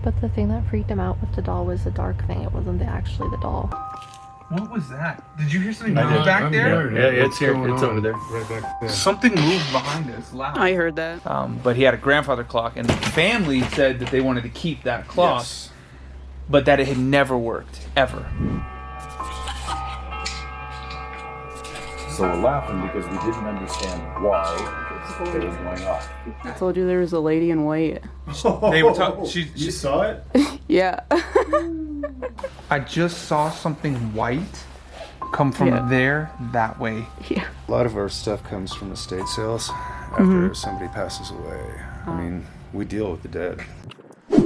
But the thing that freaked him out with the doll was the dark thing. It wasn't actually the doll. What was that? Did you hear something move back there? Yeah, it's here. It's over there. Right back there. Something moved behind us loud. I heard that. But he had a grandfather clock, and the family said that they wanted to keep that clock, Yes. but that it had never worked, ever. So we're laughing because we didn't understand why it was going off. I told you there was a lady in white. They were talking. You saw it? Yeah. I just saw something white come from there that way. Yeah. A lot of our stuff comes from estate sales after somebody passes away. I mean, we deal with the dead.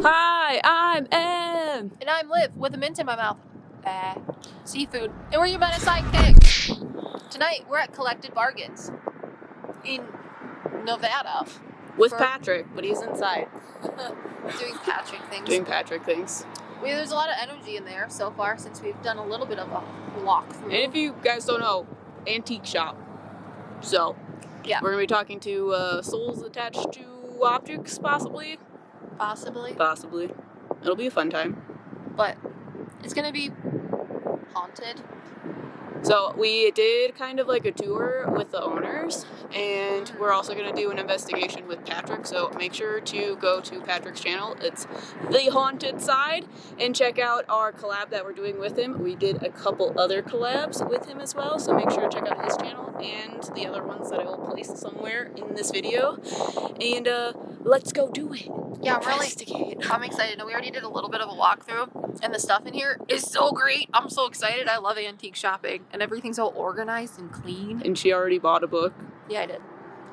Hi, I'm Em. And I'm Liv with a mint in my mouth. Seafood. And we're your Meta PsycKicks. Tonight we're at Collected Bargains in Nevada. With Patrick, but he's inside. Doing Patrick things. Doing Patrick things. There's a lot of energy in there so far since we've done a little bit of a walkthrough. And if you guys don't know, antique shop. So, yeah, we're going to be talking to souls attached to objects, possibly. Possibly. It'll be a fun time. But it's going to be haunted. So we did kind of like a tour with the owners, and we're also going to do an investigation with Patrick, so make sure to go to Patrick's channel. It's The Haunted Side, and check out our collab that we're doing with him. We did a couple other collabs with him as well, so make sure to check out his channel and the other ones that I will place somewhere in this video. And let's go do it. Yeah, I'm excited. And we already did a little bit of a walkthrough, and the stuff in here is so great. I'm so excited. I love antique shopping, and everything's all organized and clean. And she already bought a book. Yeah, I did.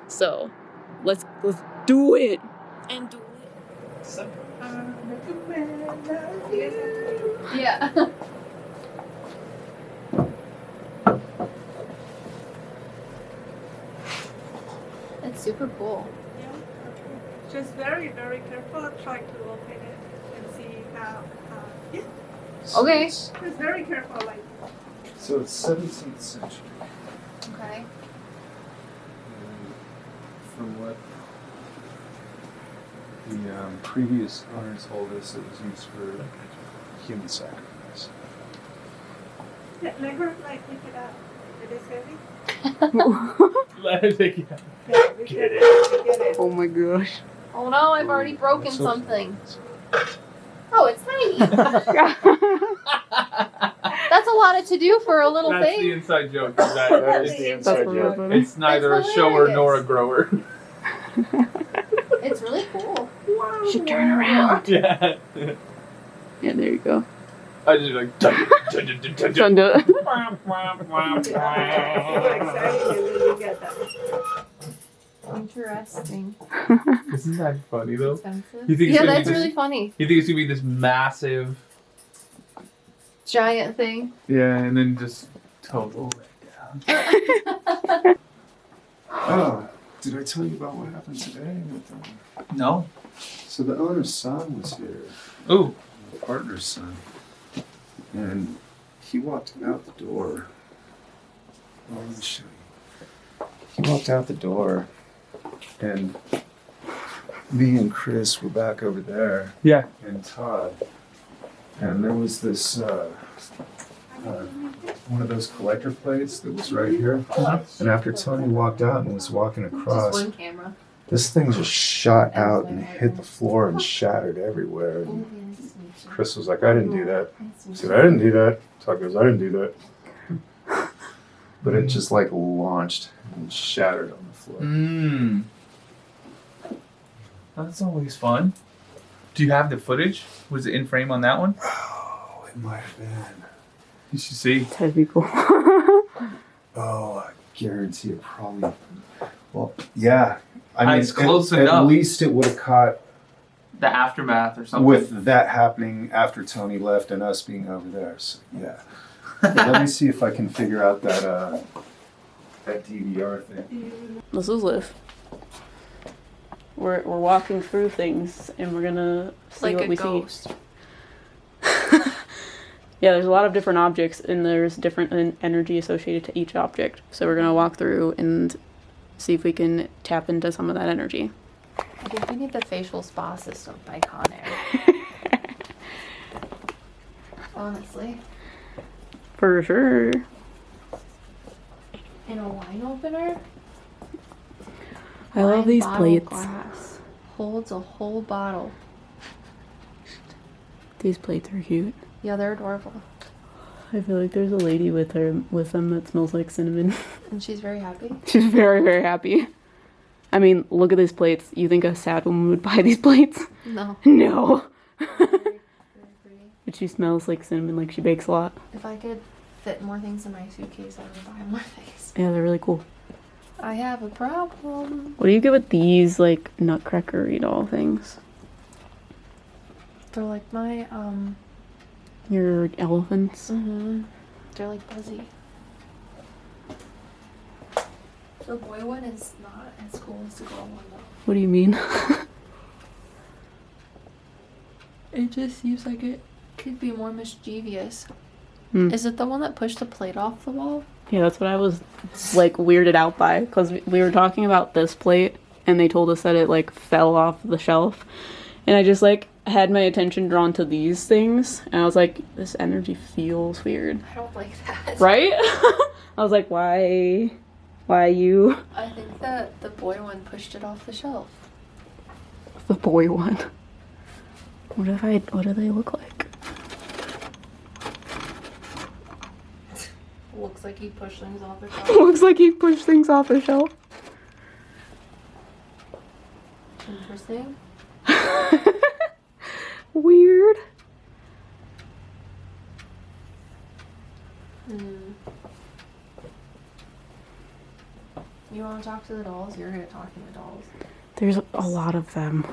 So let's do it. And do it. Yeah. It's super cool. Yeah, just very, very careful. Try to open it and see how. Yeah. Okay. Just very careful, like. So it's 17th century. Okay. And from what the previous owners told us, it was used for human sacrifice. Yeah, let her like pick it up. It is heavy. Let it take it. Yeah, we get it. We get it. Oh my gosh. Oh no, I've already broken That's okay. something. Oh, it's tiny. That's a lot to do for a little That's the thing. inside joke. That is the inside joke. It's neither a It's shower hilarious. nor a grower. It's really cool. You should turn around. Yeah. Yeah, there you go. I just like. Trying to. It's so exciting when you get that. Interesting. Isn't that funny though? Expensive. You think it's Yeah, gonna be that's this- really funny. You think it's gonna be this massive? Giant thing. Yeah, and then just total down. Oh, did I tell you about what happened today? No. So the owner's son was here, Ooh. the partner's son, and he walked out the door. Oh, let me show you. He walked out the door, and me and Chris were back over there, Yeah. and Todd, and there was this one of those collector plates that was right here. And after Tony walked out and was walking Just across, one camera. this thing just shot out and hit the floor and shattered everywhere. And Chris was like, I didn't do that. I said, I didn't do that. Todd goes, I didn't do that. But it just like launched and shattered on the floor. Mmm. That's always fun. Do you have the footage? Was it in frame on that one? Oh, it might have been. You should see. That'd be cool. Oh, I guarantee it probably. Well, yeah. I mean, It's close at enough. least it would have caught The aftermath or something. with that happening after Tony left and us being over there. So yeah. But let me see if I can figure out that that DVR thing. This is Liv. We're walking through things, and we're gonna see Like what a we ghost. see. Yeah, there's a lot of different objects, and there's different energy associated to each object. So we're gonna walk through and see if we can tap into some of that energy. I think we need the facial spa system icon there. honestly. For sure. And a wine opener. I love these bottle plates. Glass holds a whole bottle. These plates are cute. Yeah, they're adorable. I feel like there's a lady with them that smells like cinnamon. And she's very happy. She's very, very happy. I mean, look at these plates. You think a sad woman would buy these plates? No. No. Very pretty. But she smells like cinnamon, like she bakes a lot. If I could fit more things in my suitcase, I would buy more things. Yeah, they're really cool. I have a problem. What do you get with these, like, nutcrackery doll things? They're like my, Your elephants? they're like Buzzy. The boy one is not as cool as the girl one though. What do you mean? It just seems like it could be more mischievous. Hmm. Is it the one that pushed the plate off the wall? Yeah, that's what I was, like, weirded out by. Because we were talking about this plate, and they told us that it, like, fell off the shelf. And I just, like, had my attention drawn to these things. And I was like, this energy feels weird. I don't like that. Right? I was like, why? Why you? I think that the boy one pushed it off the shelf. The boy one. What do they look like? Looks like he pushed things off the shelf. Looks like he pushed things off the shelf. Interesting. Weird. You want to talk to the dolls? You're good at talking to dolls. There's a lot of them.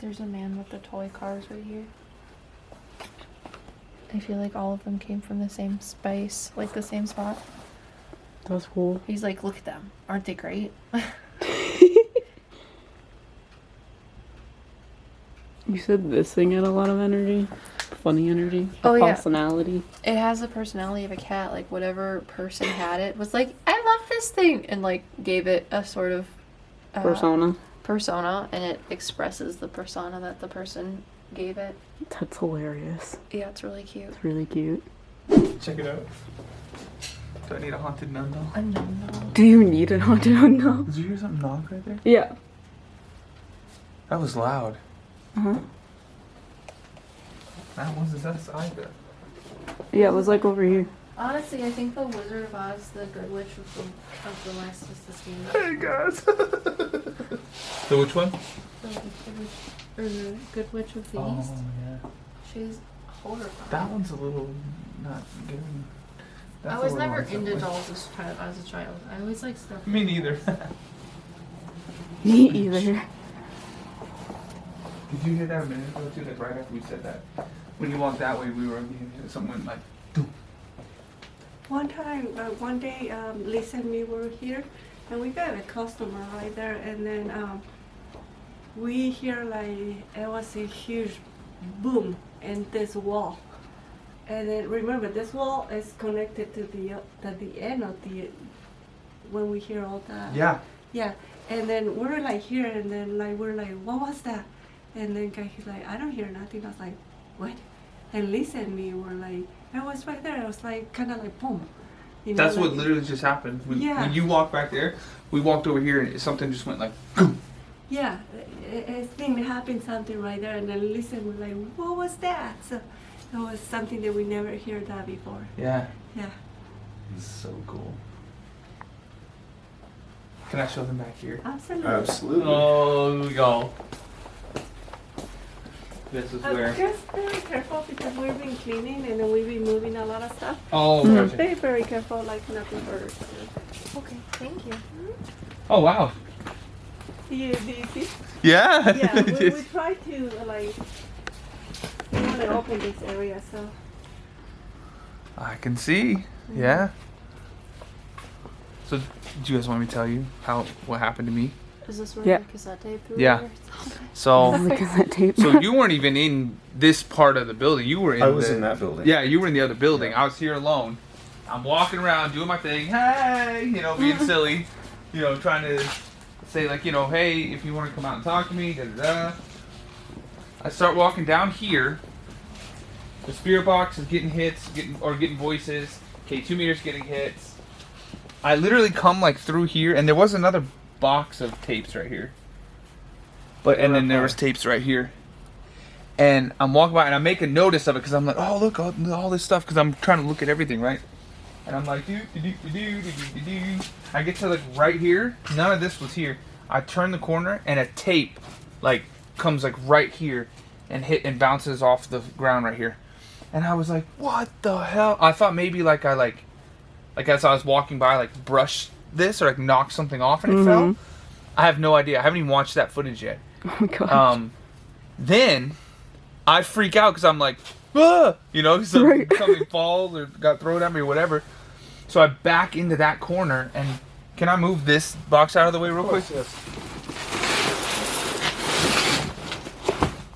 There's a man with the toy cars right here. I feel like all of them came from the same space, like the same spot. That's cool. He's like, look at them. Aren't they great? You said this thing had a lot of energy. Funny energy. Oh, yeah. Personality. It has the personality of a cat. Like, whatever person had it was like, I love this thing. And, like, gave it a sort of... persona, and it expresses the persona that the person gave it. That's hilarious. Yeah, it's really cute. It's really cute. Check it out. Do I need a haunted nun doll? I don't know. Do you need an haunted unknown? Did you hear something knock right there? Yeah. That was loud. Uh-huh. That wasn't us either. Yeah, it was like over here. Honestly, I think the Wizard of Oz, the Good Witch of the West, is the scheme. Hey guys. So which one? The Good Witch of the East. Yeah. She's horrifying. That one's a little not giving. I was never into dolls as a child. I always like stuff. Me neither. Me either. Did you hear that a minute ago too? Like right after we said that, when you walked that way, something went like. Doom. One time, one day, Lisa and me were here, and we got a customer right there, and then we hear like it was a huge boom in this wall, and then remember this wall is connected to the end of the when we hear all that. Yeah. Yeah, and then we're like here, and then like we're like, what was that? And then he's like, I don't hear nothing. I was like, what? And Lisa and me were like, it was right there. It was like kind of like boom. You know, That's like, what literally just happened. When you walked back there, we walked over here and something just went like boom. Yeah, it happened something right there, and then Lisa was like, what was that? So it was something that we never heard that before. Yeah. Yeah. It's so cool. Can I show them back here? Absolutely. Absolutely. Oh, y'all. This is where. Just very careful because we've been cleaning and then we've been moving a lot of stuff. Oh, So gotcha. very, very careful, like nothing hurts. Okay, thank you. Oh, wow. Do you see? Yeah. Yeah, we try to like, we want to open this area, so. I can see. Yeah. So, do you guys want me to tell you what happened to me? Is this where Yeah. the cassette tape through Yeah. there? So, Look at that tape. so you weren't even in this part of the building. You were in. I was in that building. Yeah, you were in the other building. I was here alone. I'm walking around doing my thing. Hey, being silly. Trying to say like, you know, hey, if you want to come out and talk to me, da da da. I start walking down here. The Spirt Box is getting hits, getting voices. Okay, 2 meters getting hits. I literally come like through here, and there was another box of tapes right here. And then there was tapes right here. And I'm walking by, and I'm making notice of it because I'm like, oh look, all this stuff, because I'm trying to look at everything, right? And I'm like, do. I get to like right here. None of this was here. I turn the corner, and a tape like comes like right here, and bounces off the ground right here. And I was like, what the hell? I thought maybe like I as I was walking by, like brushed this or like knocked something off and it fell. I have no idea. I haven't even watched that footage yet. Oh my god. Then I freak out because I'm like, ah! You know, something falls or got thrown at me or whatever. So I back into that corner, and can I move this box out of the way real quick? Yes.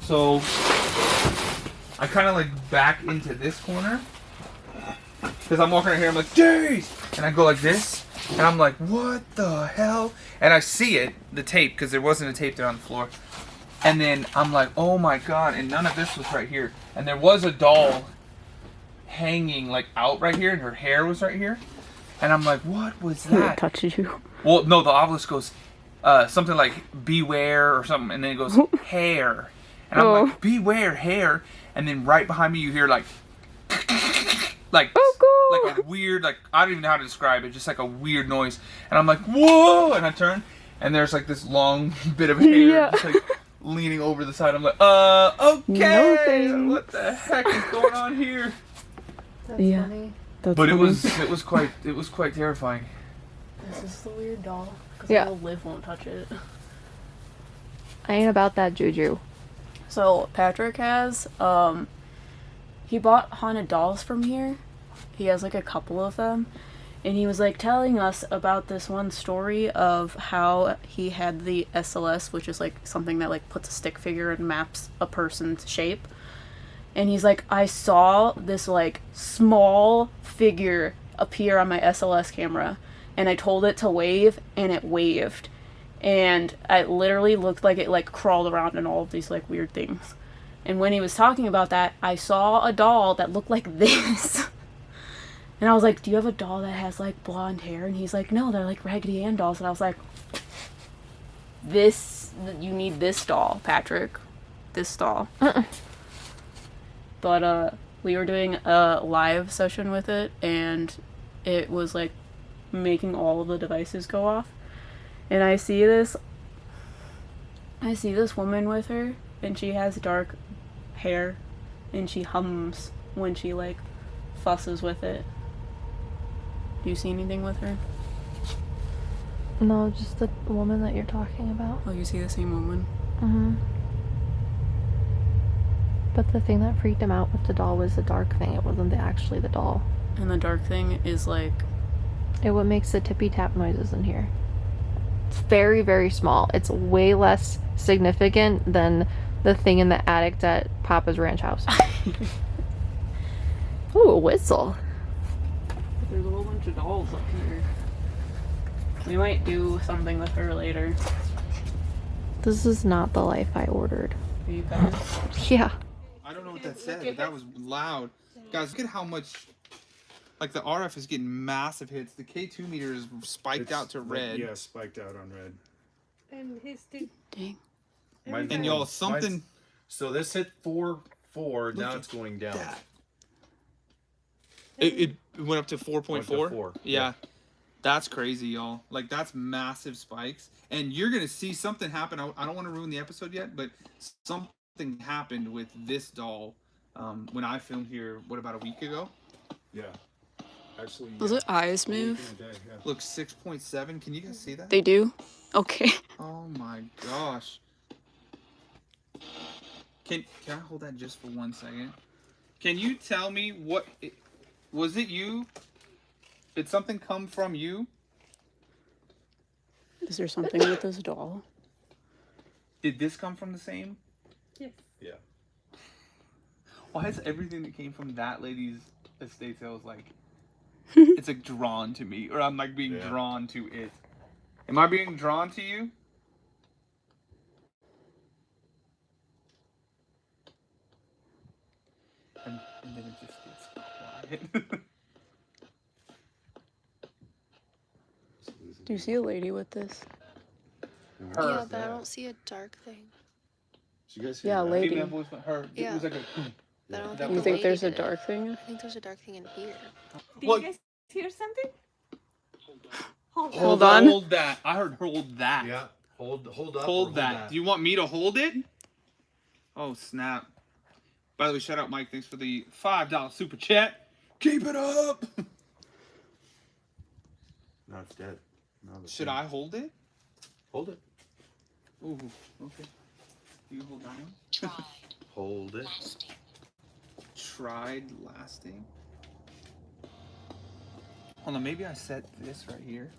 So I kind of like back into this corner because I'm walking right here. I'm like, jeez, and I go like this, and I'm like, what the hell? And I see it, the tape, because there wasn't a tape there on the floor. And then I'm like, oh my god, and none of this was right here. And there was a doll hanging like out right here, and her hair was right here. And I'm like, what was that? It touches you. Well, no, the obelisk goes something like beware or something, and then it goes hair. And I'm like, beware, hair. And then right behind me you hear like like a weird, like, I don't even know how to describe it, just like a weird noise. And I'm like, whoa! And I turn, and there's like this long bit of hair just like leaning over the side. I'm like, okay, No, what the heck is going on here? That's funny. But funny. it was quite terrifying. This is the weird doll. Because Yeah. Liv won't touch it. I ain't about that juju. So Patrick has, he bought haunted dolls from here. He has like a couple of them. And he was like telling us about this one story of how he had the SLS, which is like something that like puts a stick figure and maps a person's shape. And he's like, I saw this like small figure appear on my SLS camera, and I told it to wave, and it waved. And it literally looked like it like crawled around in all of these like weird things. And when he was talking about that, I saw a doll that looked like this. And I was like, do you have a doll that has like blonde hair? And he's like, no, they're like Raggedy Ann dolls. And I was like, you need this doll, Patrick. This doll. But we were doing a live session with it, and it was like making all of the devices go off. And I see this woman with her, and she has dark hair, and she hums when she like fusses with it. Do you see anything with her? No, just the woman that you're talking about. Oh, you see the same woman? Mm-hmm. But the thing that freaked him out with the doll was the dark thing. It wasn't actually the doll. And the dark thing is like... What makes the tippy tap noises in here. It's very, very small. It's way less significant than the thing in the attic at Papa's ranch house. Ooh, a whistle. There's a whole bunch of dolls up here. We might do something with her later. This is not the life I ordered. Are you guys? Yeah. I don't know what that said, but that was loud. Guys, look at how much, like the RF is getting massive hits. The K2 meter is spiked out to red. Yeah, spiked out on red. And he's still. Dang. And y'all, something. So this hit 4.4. Now it's going down. It went up to 4.4. Went to 4, Yeah. That's crazy, y'all. Like, that's massive spikes. And you're going to see something happen. I don't want to ruin the episode yet, but something happened with this doll when I filmed here, about a week ago? Yeah. Actually, Was it eyes move? Look, 6.7. Can you guys see that? They do? Okay. Oh my gosh. Can I hold that just for 1 second? Can you tell me was it you? Did something come from you? Is there something with this doll? Did this come from the same? Yes. Yeah. Why is everything that came from that lady's estate sales like it's like drawn to me, or I'm like being drawn to it? Am I being drawn to you? and then it just gets quiet. Do you see a lady with this? Yeah, but I don't see a dark thing. Did you guys Yeah, hear that? lady. Female voice went her. Yeah. It was like a. But I don't That think You the think lady there's a did it. dark thing? I think there's a dark thing in here. Did What? you guys hear something? Hold on. Hold on. Hold that. I heard hold that. Yeah. Hold up. Hold that. Do you want me to hold it? Oh snap! By the way, shout out Mike. Thanks for the $5 super chat. Keep it up. No, it's dead. No, the Should thing- I hold it? hold it? Ooh, okay. You hold that one. Hold it. Tried lasting. Hold on, maybe I set this right here.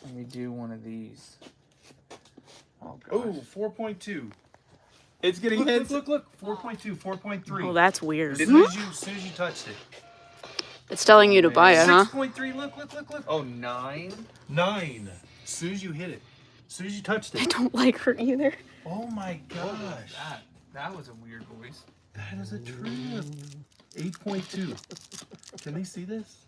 Let me do one of these. Oh gosh. Oh, 4.2. It's getting Look, hits. look, look, look. 4.2, 4.3. Oh, that's weird. As soon as you touched it. It's telling you to buy it, huh? 6.3, look. Oh, 9. 9. As soon as you hit it. As soon as you touched I it. don't like her either. Oh my What was gosh. that? That was a weird voice. That is a trip. 8.2. Can they see this?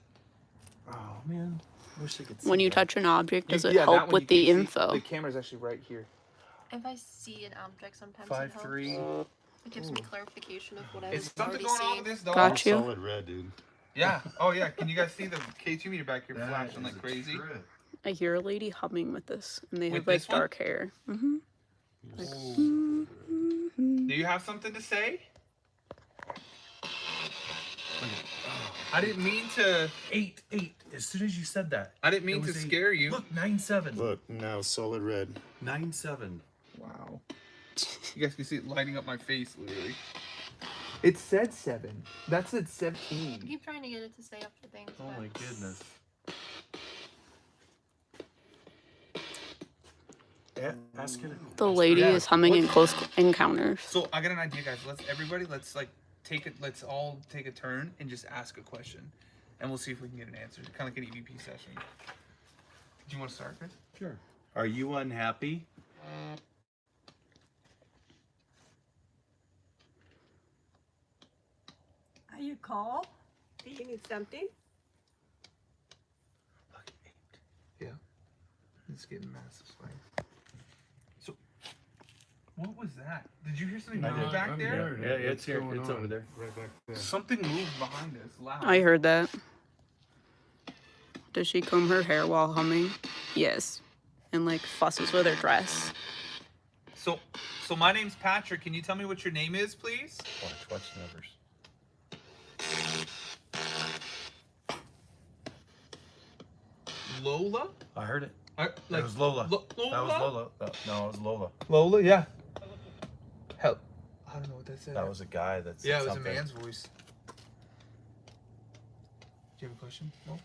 Oh man. Wish they could see When you that. touch an object, does it Yeah, that help one with you the can see. info? The camera's actually right here. If I see an object, sometimes it helps. 5.3. It gives me clarification of what I Is was something already going on seeing. with this dog? Got you. Solid red, dude. Yeah. Oh yeah. Can you guys see the K2 meter back here That flashing is like a crazy? trip. I hear a lady humming with this, and they With have like this one? dark hair. Mm-hmm. Ooh. Do you have something to say? I didn't mean to. 8. As soon as you said that. I didn't mean It to was eight. scare you. Look, 9.7. Look, now solid red. 9.7. Wow. You guys can see it lighting up my face, literally. It said 7. That said I 17. keep trying to get it to stay up to things. Oh but my goodness. Ask it. The lady is humming in close encounters. So I got an idea, guys. Let's like take it. Let's all take a turn and just ask a question, and we'll see if we can get an answer. Kind of like an EVP session. Do you want to start, Chris? Sure. Are you unhappy? Are you cold? Do you need something? Look, 8. Yeah. It's getting massive spikes. So, what was that? Did you hear something I move did. back there? Yeah, it's here. It's over there. Right back there. Something moved behind us, loud. I heard that. Does she comb her hair while humming? Yes. And like fusses with her dress. So my name's Patrick. Can you tell me what your name is, please? Watch numbers. Lola? I heard it. Like, That was Lola. Lola? That was Lola. No, it was Lola. Lola, yeah. Hell, I don't know what that said. That was a guy that said Yeah, it was something. a man's voice. Do you have a question? No?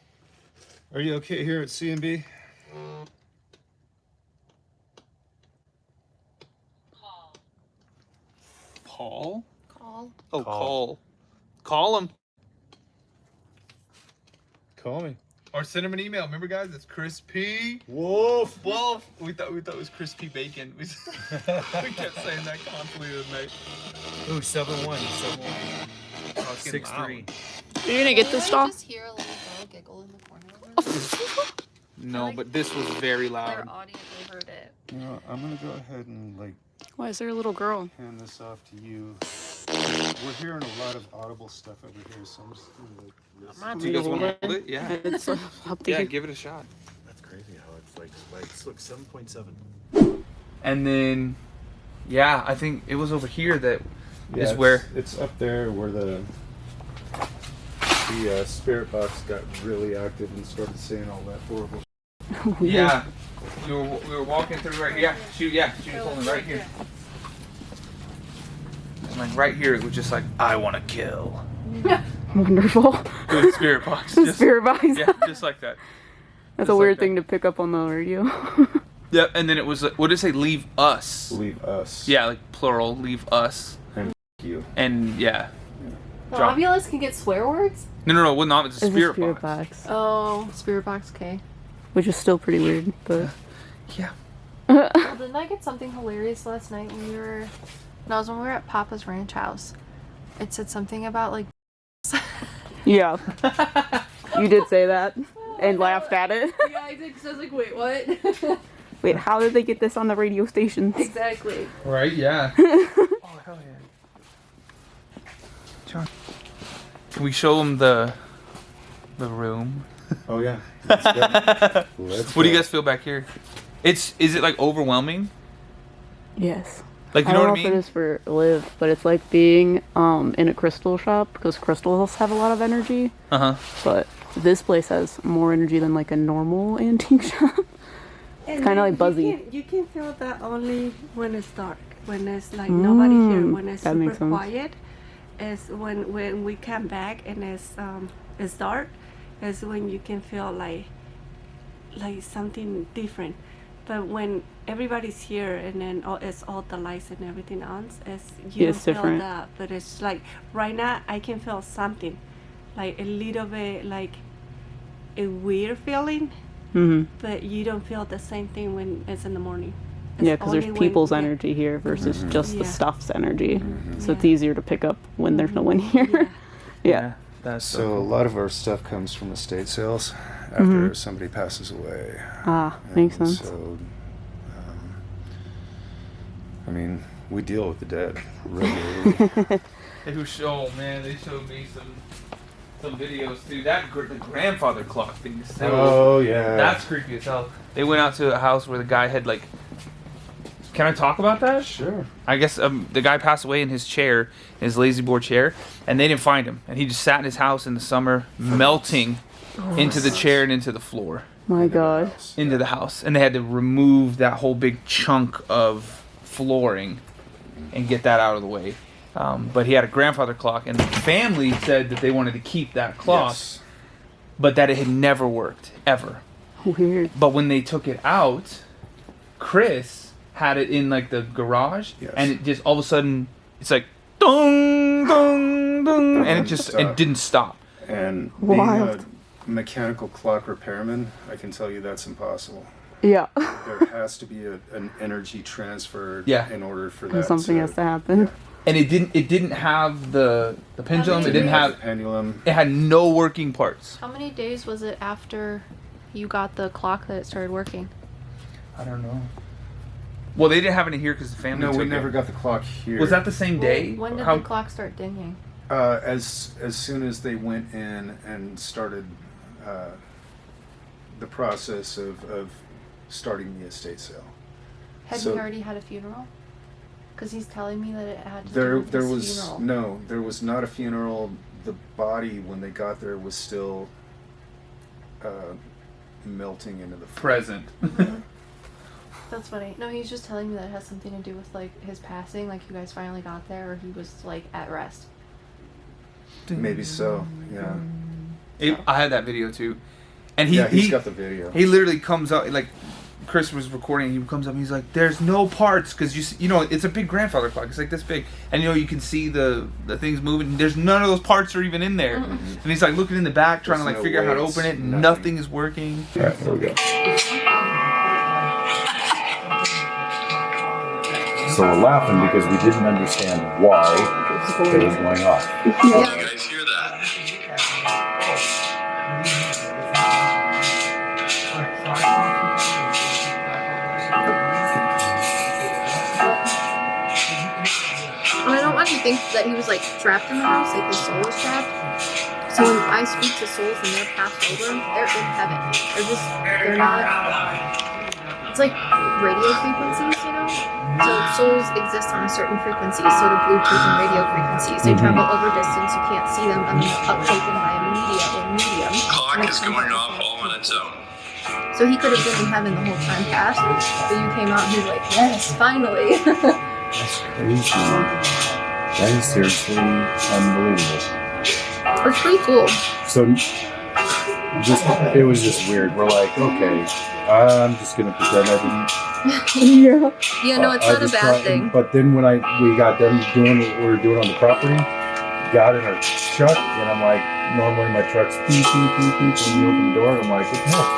Are you okay here at C&B? Paul? call. Oh, Call. call. Call him. Call me. Or send him an email. Remember, guys, it's Chris P. Wolf. Wolf. We thought it was Chris P. Bacon. We kept saying that constantly the night. Ooh, 7-1. Oh, it's getting 6-3. You're gonna get this Did I doll? just hear a little girl giggle in the corner over there? No, but this was very Their loud. audience heard it. You know, I'm gonna go ahead and like Why is there a little girl? hand this off to you. We're hearing a lot of audible stuff over here, so I'm just gonna like listen. Do you guys want to hold it? Yeah. It's up to Yeah, you. give it a shot. That's crazy how it's like spikes. Look, 7.7. And then, yeah, I think it was over here that Yeah, is it's- where. it's up there where the spirit box got really active and started saying all that horrible. Yeah. We were walking through right. Yeah, she was holding right here. And like right here, it was just like, I want to kill. Wonderful. Good spirit box. The Just, spirit box. yeah, just like that. That's just a like weird that. thing to pick up on the radio. Yeah, and then it was, what did it say? Leave us. Leave us. Yeah, like plural, leave us. You. And yeah. The Drop. Oculus can get swear words? No, well, not, it's a It's spirit, a spirit box. box. Oh, spirit box, okay. Which is still pretty weird, but Yeah. Well, didn't I get something hilarious last night when we were at Papa's ranch house? It said something about like. Yeah. You did say that and laughed at it. Yeah, I did. Cause I was like, wait, what? Wait, how did they get this on the radio stations? Exactly. Right? Yeah. Oh hell yeah. John, can we show them the room? Oh yeah. Let's go. What do you guys feel back here? Is it like overwhelming? Yes. Like, you I know don't what I know mean? if it is for Liv, but it's like being in a crystal shop because crystals have a lot of energy. Uh-huh. But this place has more energy than like a normal antique shop. It's kind of like buzzy. You can feel that only when it's dark, when it's like nobody here, when it's that makes super sense. quiet. Is when we come back and it's dark, is when you can feel like something different. But when everybody's here and then it's all the lights and everything on, you It's don't different. feel that. But it's like right now I can feel something, like a little bit like a weird feeling. Mm-hmm. But you don't feel the same thing when it's in the morning. Yeah, because there's only when- people's yeah. energy here versus just the Yeah. stuff's energy. So it's Yeah. easier to pick up when there's no one here. Yeah. Yeah. That's So a lot of our stuff comes from estate sales after somebody passes away. Ah, makes And sense. So, I mean, we deal with the dead regularly. Oh man, they showed me some videos too. The grandfather clock thing is so. Oh yeah. That's creepy as hell. They went out to a house where the guy had like. Can I talk about that? Sure. I guess the guy passed away in his chair, in his lazy boy chair, and they didn't find him. And he just sat in his house in the summer, melting into the chair and into the floor, My God. into the house. And they had to remove that whole big chunk of flooring and get that out of the way. But he had a grandfather clock, and the family said that they wanted to keep that clock, Yes. but that it had never worked, ever. Weird. But when they took it out, Chris had it in like the garage, Yes. and it just all of a sudden it's like dong dong dong, and it didn't stop. And being Wild. a mechanical clock repairman, I can tell you that's impossible. Yeah. There has to be an energy transfer Yeah. in order for that. Something has to happen. And it didn't have the pendulum. It didn't have. pendulum. It had no working parts. How many days was it after you got the clock that it started working? I don't know. Well, they didn't have it here because the family. No, took we never it. got the clock here. Was that the same day? When did How- the clock start dinging? As soon as they went in and started the process of starting the estate sale. Had So- he already had a funeral? Because he's telling me that it had to do There with his was funeral. no, there was not a funeral. The body, when they got there, was still melting into the floor. present? That's funny. No, he's just telling me that it has something to do with like his passing, like you guys finally got there, or he was like at rest. Maybe so. Yeah. I had that video too, and He's got the video. He literally comes up, like Chris was recording, he comes up and he's like, there's no parts, because you know it's a big grandfather clock, it's like this big, and you know you can see the things moving, and there's none of those parts are even in there. And he's like looking in the back trying to There's like no figure out how to weights, open it, and nothing. nothing is working. All right, here we go. So we're laughing because we didn't understand why it was going off. You guys hear that? I don't want you to think that he was like trapped in the house, like his soul was trapped. So when I speak to souls and they're passed over, they're in heaven. They're not. It's like radio frequencies, you know? So souls exist on a certain frequency, so do Bluetooth and radio frequencies. They travel over distance, you can't see them unless uptaken by a medium. Clock is going off all on its own. So he could have been in heaven the whole time past, but you came out and he was like, yes, finally. That's crazy. That is seriously unbelievable. It's pretty cool. So, it was just weird. We're like, okay, I'm just gonna pretend I didn't. Yeah. Yeah, no, it's I not a just bad thought- thing. But then when we got done doing what we were doing on the property, got in our truck, and I'm like, normally my truck's beep beep beep beep. When you open the door, and I'm like, what the hell?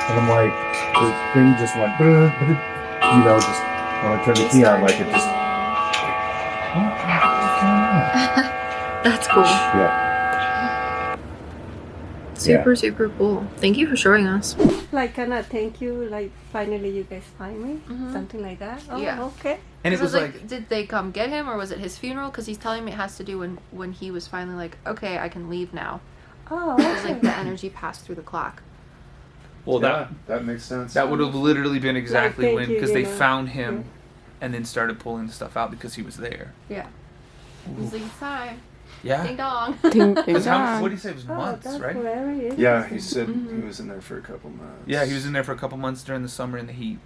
And I'm like, the thing just went, you know, just when I turned the key on, like it just. What the heck is going on? That's cool. Yeah. Super cool. Thank you for showing us. Like, can I thank you? Like, finally you guys find me? Something like that? Oh, Yeah. okay. And it So was like, did they come get him, or was it his funeral? Because he's telling me it has to do when he was finally like, okay, I can leave now. Oh, It was okay. like the energy passed through the clock. well, that makes sense. that would have literally been exactly thank when, you, because you they know. found him and then started pulling the stuff out because he was there. Yeah. He's like, it's time. Yeah. Ding dong. Ding, ding, Because dong. what did he say? It was Oh, months, that's right? very interesting. Yeah, he said he was in there for a couple months. Yeah, he was in there for a couple months during the summer in the heat.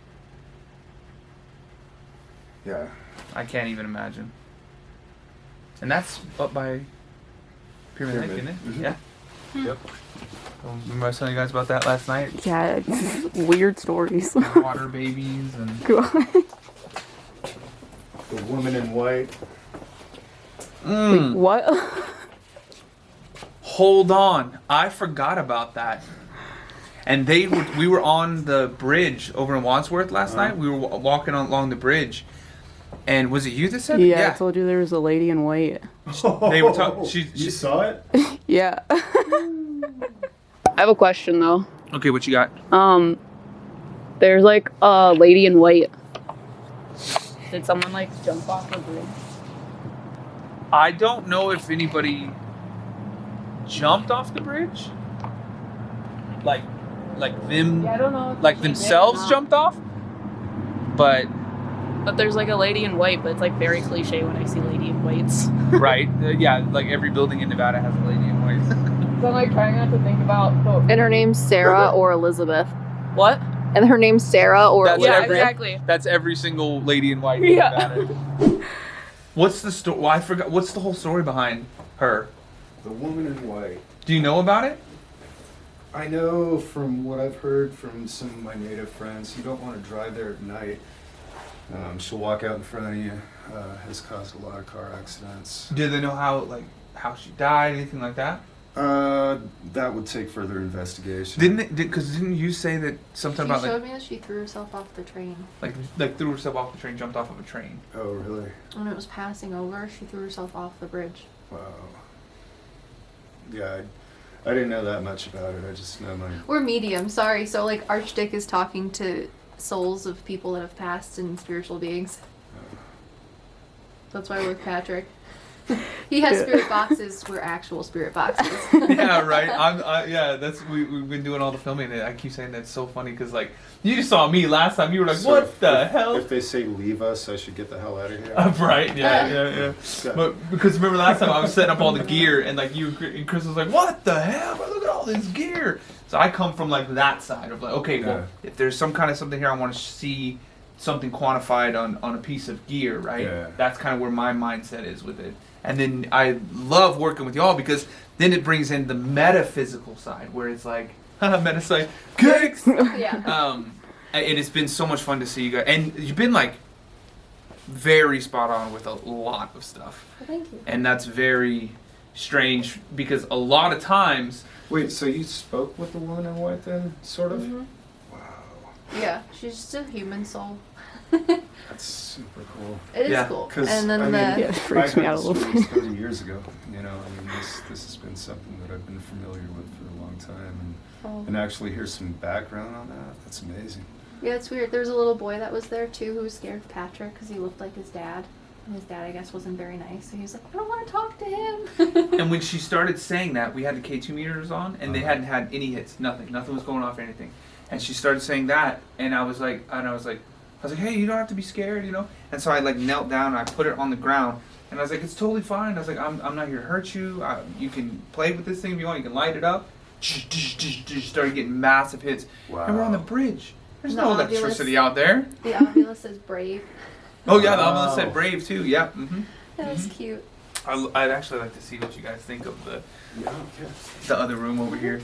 Yeah. I can't even imagine. And that's up by Pyramid Lake, isn't it? Mhm. Yeah. Yep. Remember I was telling you guys about that last night? Yeah, it's weird stories. Water babies and The woman in white. What? Hold on, I forgot about that. And we were on the bridge over in Wadsworth last night. We were walking along the bridge, and was it you that said? Yeah, I told you there was a lady in white. They were talking. You saw it? Yeah. I have a question though. Okay, what you got? There's like a lady in white. Did someone like jump off the bridge? I don't know if anybody jumped off the bridge. Like them. Yeah, I don't know. if Like she did or themselves not. jumped off. But But there's like a lady in white, but it's like very cliche when I see lady in whites. right, yeah, like every building in Nevada has a lady in white. So I'm like trying not to think about. And her name's Sarah or Elizabeth. What? And her name's Sarah or That's Yeah, every- exactly. That's every single lady in white in Yeah. Nevada. What's the story? Well, I forgot. What's the whole story behind her? The woman in white. Do you know about it? I know from what I've heard from some of my native friends, you don't want to drive there at night. She'll walk out in front of you. Has caused a lot of car accidents. Do they know how she died, anything like that? That would take further investigation. Didn't you say that something She about showed like me that she threw herself off the train. like threw herself off the train, jumped off of a train? Oh, really? When it was passing over, she threw herself off the bridge. Wow. Yeah, I didn't know that much about it. I just know my. We're medium, sorry. So like Archdick is talking to souls of people that have passed and spiritual beings. That's why we're with Patrick. He has spirit boxes. We're actual spirit boxes. Yeah, right. Yeah, that's we've been doing all the filming. And I keep saying that's so funny because like you just saw me last time. You were like, So "What the hell?" If they say leave us, I should get the hell out of here. Right? Yeah. But because remember last time I was setting up all the gear and like you and Chris was like, "What the hell? Look at all this gear." So I come from like that side of like, okay, well, if there's some kind of something here, I want to see something quantified on a piece of gear, right? Yeah. That's kind of where my mindset is with it. And then I love working with y'all because then it brings in the metaphysical side where it's like, Meta PsycKicks. Yeah. And it's been so much fun to see you guys, and you've been like very spot on with a lot of stuff. Well, thank you. And that's very strange because a lot of times. Wait, so you spoke with the woman in white then, sort of? Mhm. Wow, Yeah, she's just a human soul. that's super cool. It is Yeah, cool. 'Cause, And then I mean, Yeah, it freaks I me heard out a the little stories bit. 30 years ago. You know, I mean, this has been something that I've been familiar with for a long time, and actually hear some background on that. That's amazing. Yeah, it's weird. There was a little boy that was there too who was scared of Patrick because he looked like his dad. And his dad, I guess, wasn't very nice. So he was like, I don't want to talk to him. And when she started saying that, we had the K2 meters on, and they hadn't had any hits, nothing was going off or anything. And she started saying that, and I was like, hey, you don't have to be scared, you know. And so I like knelt down, and I put it on the ground, and I was like, it's totally fine. I was like, I'm not here to hurt you. You can play with this thing if you want. You can light it up. Started getting massive hits, and we're on the bridge. There's no electricity out there. The oculus is brave. Oh yeah, the oculus said brave too. Yeah. Mm-hmm. That was cute. I'd actually like to see what you guys think of the other room over here.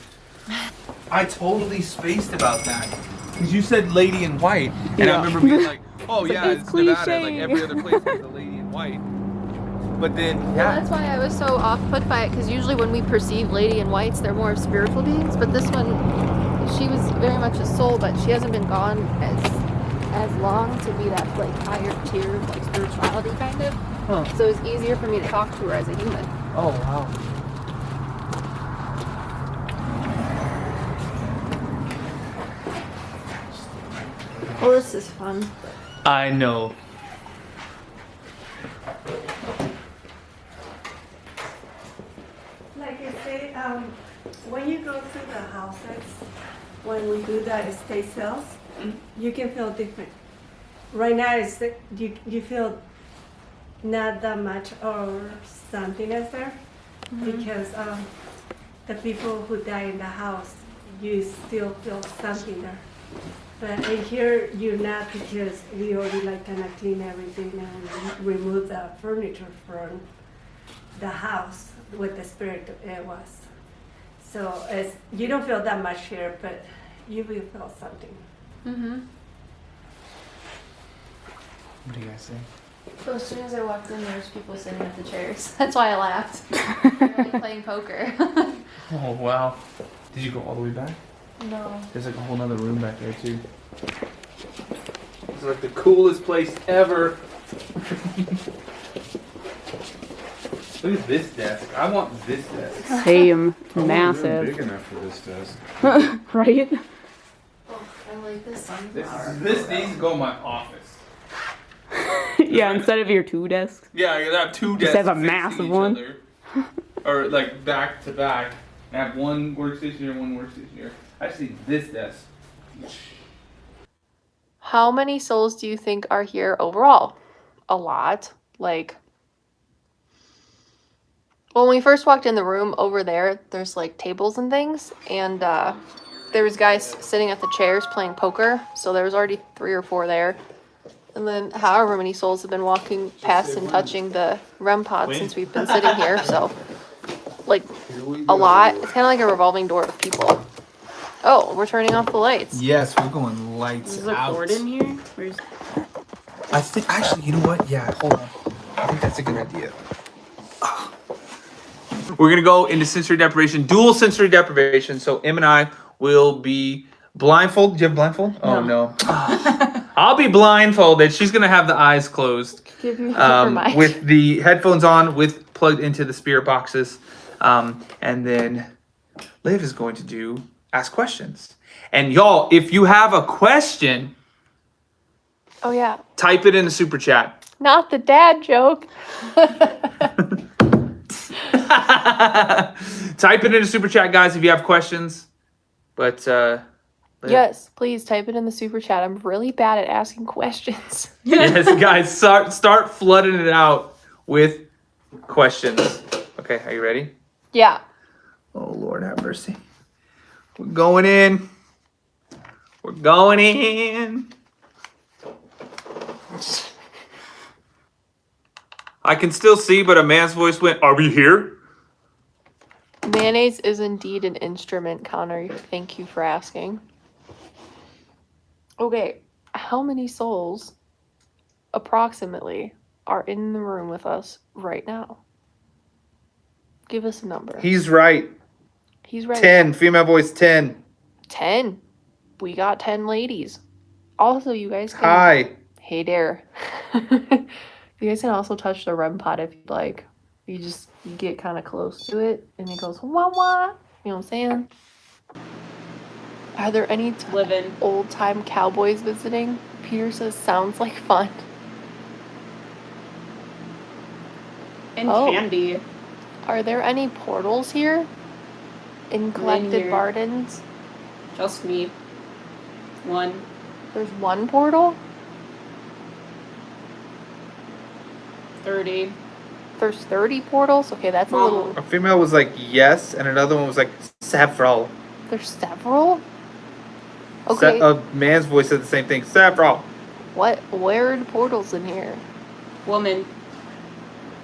I totally spaced about that because you said lady in white, and I remember being like, "Oh yeah, it's Nevada. Like every other place has a lady in white." But then, Well, that's why I was so off-put by it, because usually when we perceive lady in whites, they're more of spiritual beings. But this one, she was very much a soul, but she hasn't been gone as long to be that like higher tier of like spirituality kind of. Huh. So it's easier for me to talk to her as a human. Oh wow. Well, this is fun. I know. Like I say, when you go through the houses, when we do the estate sales, you can feel different. Right now, it's you feel not that much or something is there because the people who die in the house, you still feel something there. But in here, you're not because we already like kind of clean everything and remove the furniture from the house with the spirit it was. So it's, you don't feel that much here, but you will feel something. Mm-hmm. What do you guys think? So as soon as I walked in, there was people sitting at the chairs. That's why I laughed. They're like playing poker. Oh wow. Did you go all the way back? No. There's like a whole nother room back there too. It's like the coolest place ever. Look at this desk. I want this desk. Same. I want a room Massive. big enough for this desk. Right? Oh, I like this sunflower. This needs to go in my office. Yeah, instead of your 2 desks. Yeah, I have 2 desks. Just have a facing massive each one. other. Or like back to back. I have one workstation here, one workstation here. I just need this desk. How many souls do you think are here overall? A lot. Like, when we first walked in the room over there, there's like tables and things, and there was guys sitting at the chairs playing poker, so there was already 3 or 4 there. And then however many souls have been walking past and touching the REM pod since we've been sitting here, so like a lot. It's kind of like a revolving door of people. Oh, we're turning off the lights. Yes, we're going lights Is there a cord in here? Where's... I think, actually, you know what? Yeah, hold on. I think that's a good idea. We're going to go into sensory deprivation, dual sensory deprivation. So M and I will be blindfolded. Do you have blindfold? Oh, no. I'll be blindfolded. She's going to have the eyes closed. Give you a mic. With the headphones on, with plugged into the spirit boxes. And then Liv is going to ask questions. And y'all, if you have a question, Oh yeah, type it in the super chat. not the dad joke. Type it in the super chat, guys, if you have questions. But Yes, please type it in the super chat. I'm really bad at asking questions. yes, guys, start flooding it out with questions. Okay, are you ready? Yeah. Oh, Lord have mercy. We're going in. We're going in. I can still see, but a man's voice went, "Are we here?" Mayonnaise is indeed an instrument, Connor. Thank you for asking. Okay, how many souls approximately are in the room with us right now? Give us a number. He's right. He's right. 10. Female voice 10. 10. We got 10 ladies. Also, you guys can... Hi. Hey there. You guys can also touch the REM pod if you'd like. You get kind of close to it, and it goes wah wah. You know what I'm saying? Are there any old-time cowboys visiting? Peter says sounds like fun. And Oh. candy. Are there any portals here? In collected here. Bardens? Just me. 1. There's one portal? 30. There's 30 portals? Okay, that's a little... A female was like, yes, and another one was like, several. There's several? Okay. A man's voice said the same thing, several. Where are the portals in here? Woman.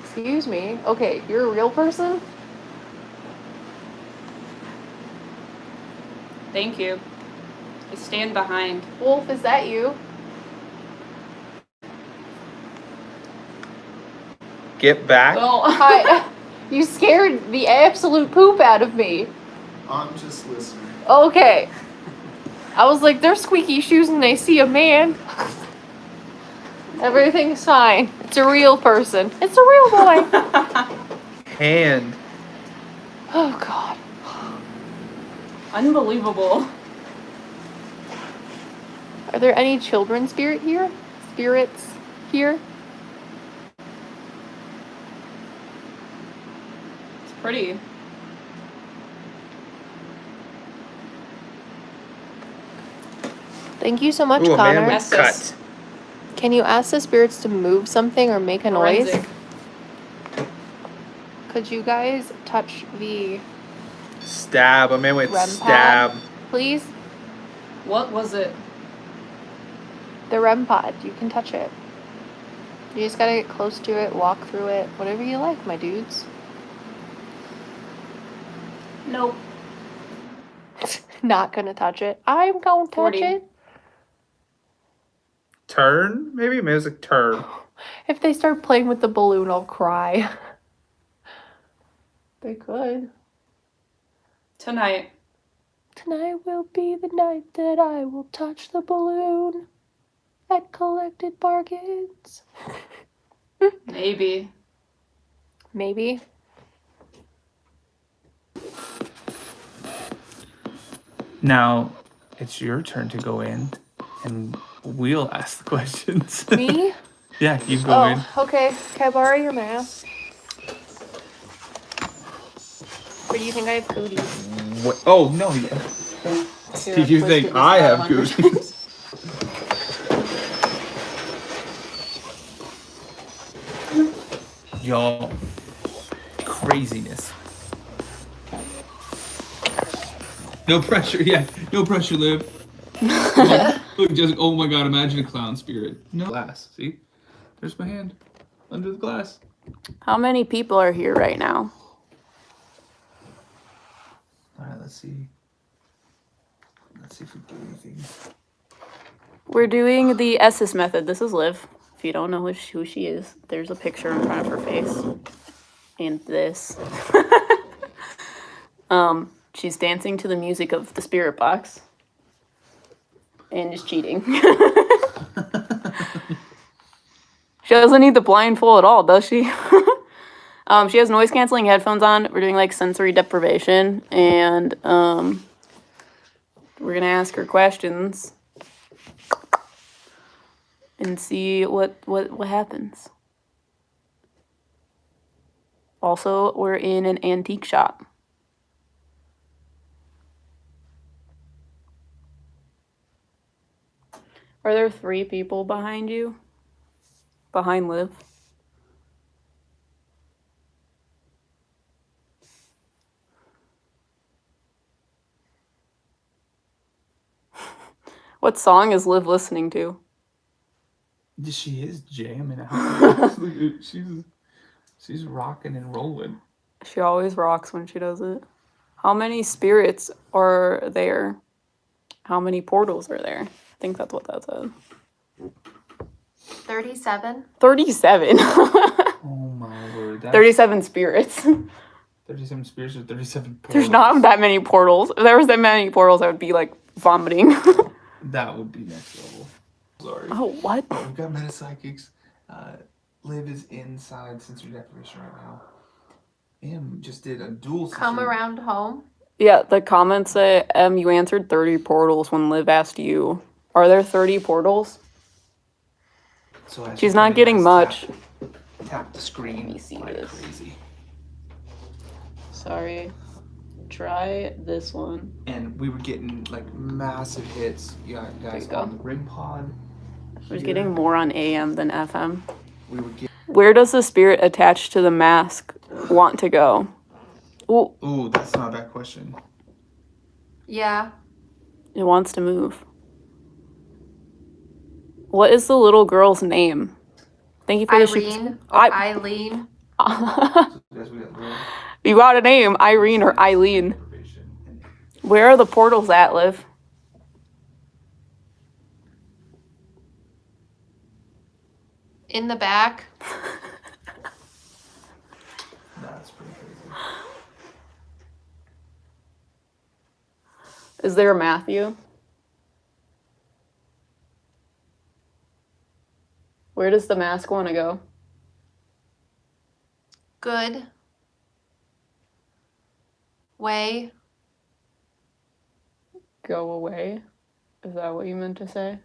Excuse me. Okay, you're a real person? Thank you. I stand behind. Wolf, is that you? Get back. Oh, Hi. You scared the absolute poop out of me. I'm just listening. Okay. I was like, there's squeaky shoes and I see a man. Everything's fine. It's a real person. It's a real boy. Hand. Oh God. Unbelievable. Are there any children spirits here? It's pretty. Thank you so much, Ooh, a Connor. man with Estes. cut. Can you ask the spirits to move something or make a noise? Forensic. Could you guys touch the Stab. A man with REM stab. pod, please? What was it? The REM pod. You can touch it. You just gotta get close to it, walk through it, whatever you like, my dudes. Nope. Not gonna touch it. I'm gonna touch 40. it. Turn? Maybe music turn. If they start playing with the balloon, I'll cry. They could. Tonight. Tonight will be the night that I will touch the balloon at collected bargains. Maybe. Maybe. Now, it's your turn to go in, and we'll ask the questions. Me? Yeah, you go in. Oh, okay. Can I borrow your mask? Or do you think I have cooties? What? Oh, no, yeah. Do you think I have cooties? Y'all, craziness. No pressure, yeah. No pressure, Liv. Look, just, oh my god, imagine a clown spirit. No. Glass, see? There's my hand. Under the glass. How many people are here right now? Alright, let's see. Let's see if we do anything. We're doing the Estes Method. This is Liv. If you don't know who she is, there's a picture in front of her face. And this. She's dancing to the music of the Spirit Box. And is cheating. She doesn't need the blindfold at all, does she? She has noise canceling headphones on. We're doing like sensory deprivation, and we're gonna ask her questions and see what happens. Also, we're in an antique shop. Are there 3 people behind you? Behind Liv? What song is Liv listening to? She is jamming out. She's rocking and rolling. She always rocks when she does it. How many spirits are there? How many portals are there? I think that's what that said. 37. 37. Oh my word. 37 spirits. 37 spirits or 37 portals. There's not that many portals. If there was that many portals, I would be like vomiting. That would be next level. Sorry. Oh, what? We've got Meta PsycKicks. Liv is inside sensory deprivation right now. Em just did a dual session. Come around home. Yeah, the comments say, you answered 30 portals when Liv asked you. Are there 30 portals? So as She's you not come in, getting guys, much. Tap the screen. Let me see like this. crazy. Sorry. Try this one. And we were getting like massive hits. You got guys you go. on the rim pod. I was getting more on AM than FM. We were getting. Where does the spirit attached to the mask want to go? Ooh, Ooh, that's not a bad question. Yeah. it wants to move. What is the little girl's name? Thank you for the Irene or Eileen. You got a name, Irene or Eileen. Where are the portals at, Liv? In the back. That's pretty crazy. Is there a Matthew? Where does the mask want to go? Good. Way. Go away? Is that what you meant to say?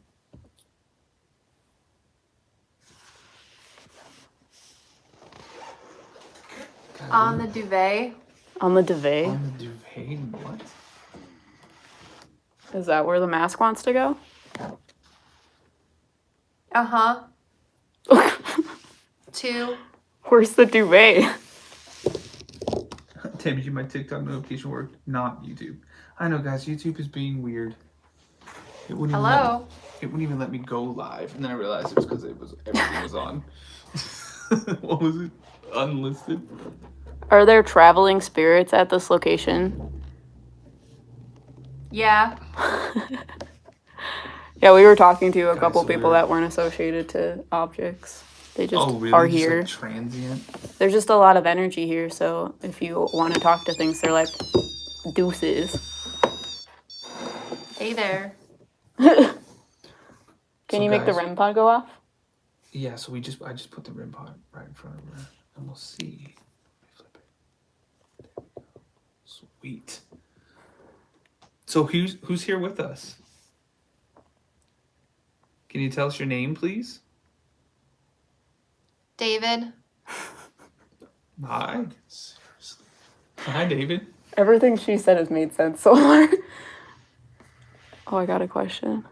On the duvet. On the duvet? On the duvet? What? Is that where the mask wants to go? Uh-huh. 2. Where's the duvet? Damn you, my TikTok notification worked, not YouTube. I know, guys, YouTube is being weird. It wouldn't Hello? It wouldn't even let me go live, and then I realized it was because everything was on. What was it? Unlisted? Are there traveling spirits at this location? Yeah. Yeah, we were talking to a Guys, couple so people weird. that weren't associated to objects. They just Oh, really? are Just, here. like, transient? There's just a lot of energy here, so if you want to talk to things, they're like deuces. Hey there. Can So you make the guys- REM pod go off? Yeah, so I just put the REM pod right in front of her, and we'll see. Flip it. Sweet. So who's here with us? Can you tell us your name, please? David. Hi. Seriously. Hi, David. Everything she said has made sense so far. Oh, I got a question.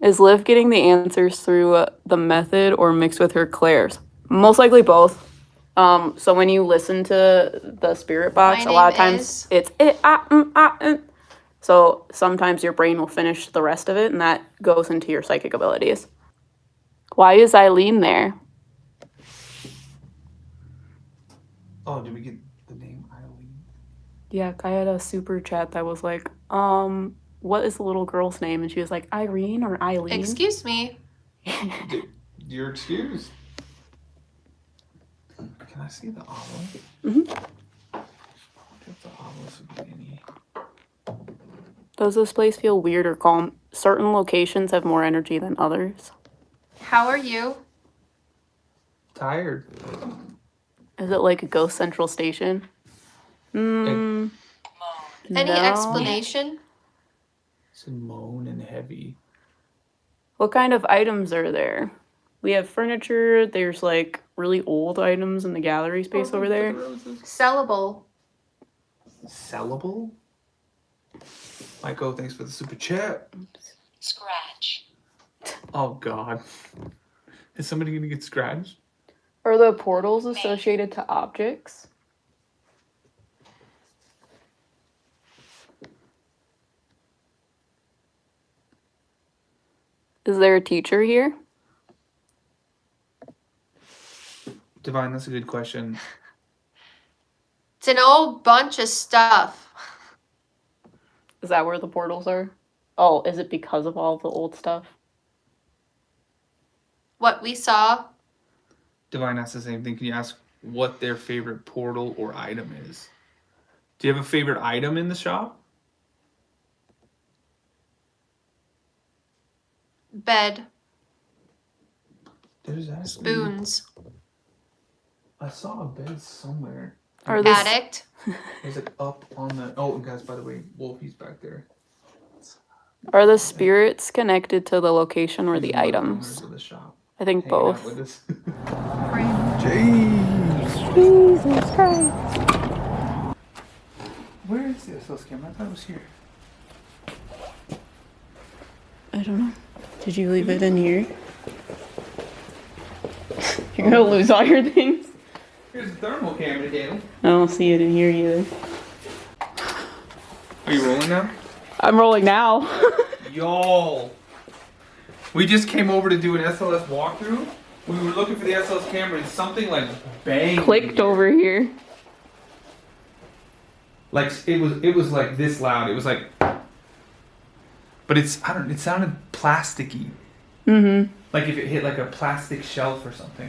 Is Liv getting the answers through the method or mixed with her clairs? Most likely both. So when you listen to the Spirit Box, My a lot of name times it's So sometimes your brain will finish the rest of it, and that goes into your psychic abilities. Why is Eileen there? Oh, did we get the name Eileen? Yeah, I had a super chat that was like, what is the little girl's name? And she was like, Irene or Eileen? Excuse me. You're excused. Can I see the olive? Mhm. If the olives would be any. Does this place feel weird or calm? Certain locations have more energy than others. How are you? Tired. Is it like a ghost central station? Any No. explanation? It's moan and heavy. What kind of items are there? We have furniture. There's like really old items in the gallery space over there. Sellable. Sellable? Michael, thanks for the super chat. Scratch. Oh God. Is somebody gonna get scratched? Are the portals associated to objects? Is there a teacher here? Divine, that's a good question. It's an old bunch of stuff. Is that where the portals are? Oh, is it because of all the old stuff? What we saw. Divine asked the same thing. Can you ask what their favorite portal or item is? Do you have a favorite item in the shop? Bed. There's actually... Spoons. I saw a bed somewhere. Are this... Addict. It's like up on the... Oh, and guys, by the way, Wolfie's back there. Are the spirits connected to the location or He's the one of the items? owners of the shop, I think hanging out both. with us. Jesus Christ. Where is the SLS camera? I thought it was here. I don't know. Did you leave it in here? You're gonna lose all your things. Here's the thermal camera, Daniel. I don't see it in here either. Are you rolling now? I'm rolling now. Y'all. We just came over to do an SLS walkthrough. We were looking for the SLS camera and something like banged. Clicked over here. Like it was like this loud. It was like, but it sounded plasticky. Mm-hmm. Like if it hit like a plastic shelf or something.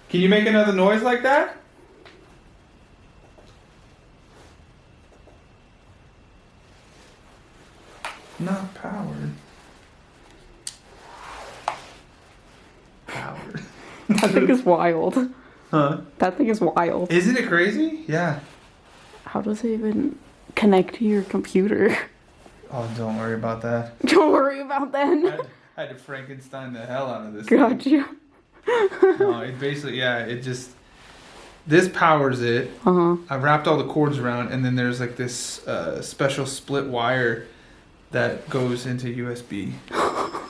Can you make another noise like that? Not powered. Powered. That thing is wild. Huh? That thing is wild. Isn't it crazy? Yeah. How does it even connect to your computer? Oh, don't worry about that. Don't worry about that. I had to Frankenstein the hell out of this. Gotcha. No, it basically, yeah, it just, this powers it. I wrapped all the cords around, and then there's like this special split wire that goes into USB.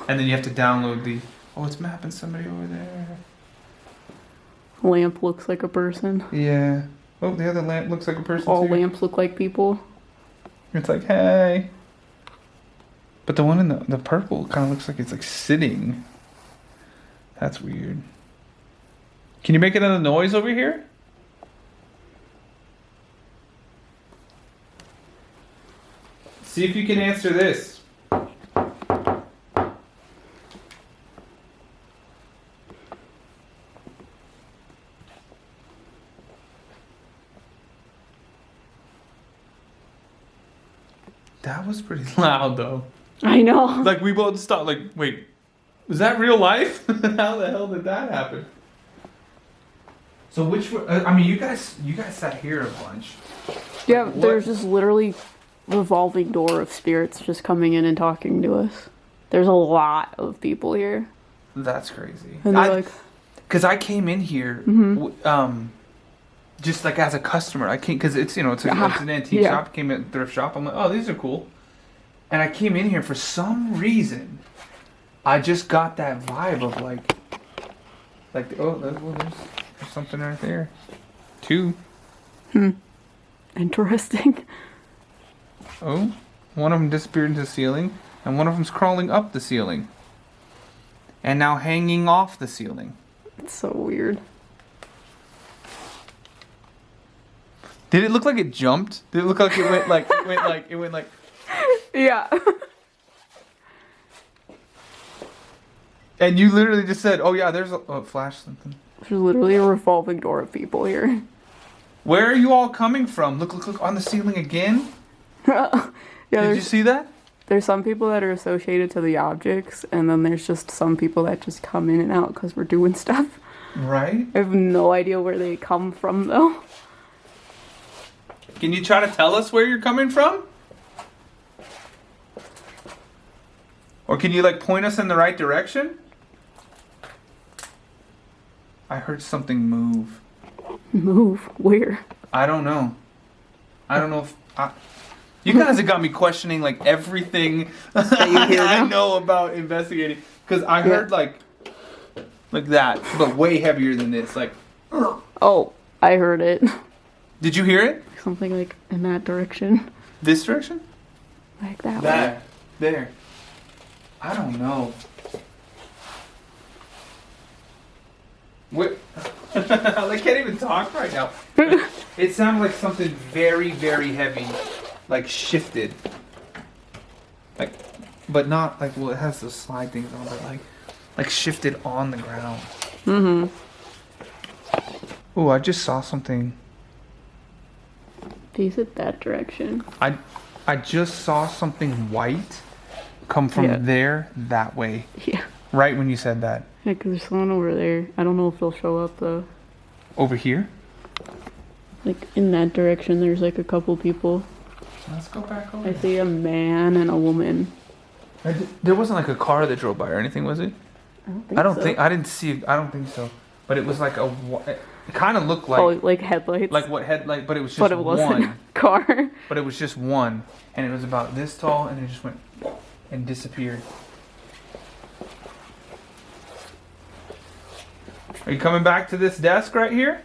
And then you have to download the, oh, it's mapping somebody over there. Lamp looks like a person. Yeah. Oh, the other lamp looks like a person All too. lamps look like people. It's like, hey. But the one in the purple kind of looks like it's like sitting. That's weird. Can you make another noise over here? See if you can answer this. That was pretty loud though. I know. Like we both stopped. Like, wait, was that real life? How the hell did that happen? So which? I mean, you guys sat here a bunch. Yeah, What? there's just literally revolving door of spirits just coming in and talking to us. There's a lot of people here. That's crazy. And they're like, because I came in here, just like as a customer. I came because it's it's an antique shop. Came in thrift shop. I'm like, oh, these are cool. And I came in here for some reason. I just got that vibe of like there's something right there. Two. Interesting. Oh, one of them disappeared into the ceiling, and one of them's crawling up the ceiling. And now hanging off the ceiling. It's so weird. Did it look like it jumped? Did it look like it went like Yeah. And you literally just said, "Oh yeah, there's a flash something." There's literally a revolving door of people here. Where are you all coming from? Look on the ceiling again. Yeah, Did you see that? There's some people that are associated to the objects, and then there's just some people that just come in and out because we're doing stuff. Right. I have no idea where they come from though. Can you try to tell us where you're coming from? Or can you like point us in the right direction? I heard something move. Move? Where? I don't know. I don't know if you guys have got me questioning like everything I know about investigating. Because I heard like that, but way heavier than this. Like, oh, I heard it. Did you hear it? Something like in that direction. This direction? Like that That. way. There. I don't know. What? I can't even talk right now. It sounded like something very, very heavy, like shifted. Like, but not like, well, it has those slide things on, but like shifted on the ground. Oh, I just saw something. Face it that direction. I just saw something white come from there that way. Yeah. Right when you said that. Yeah, because there's someone over there. I don't know if they'll show up though. Over here? Like in that direction, there's like a couple people. Let's go back over. I see a man and a woman. There wasn't like a car that drove by or anything, was it? I don't think so. I didn't see. I don't think so. But it was like it kind of looked like. Oh, like headlights. Like what headlight? But it was just but it wasn't one a car. But it was just one, and it was about this tall, and it just went and disappeared. Are you coming back to this desk right here?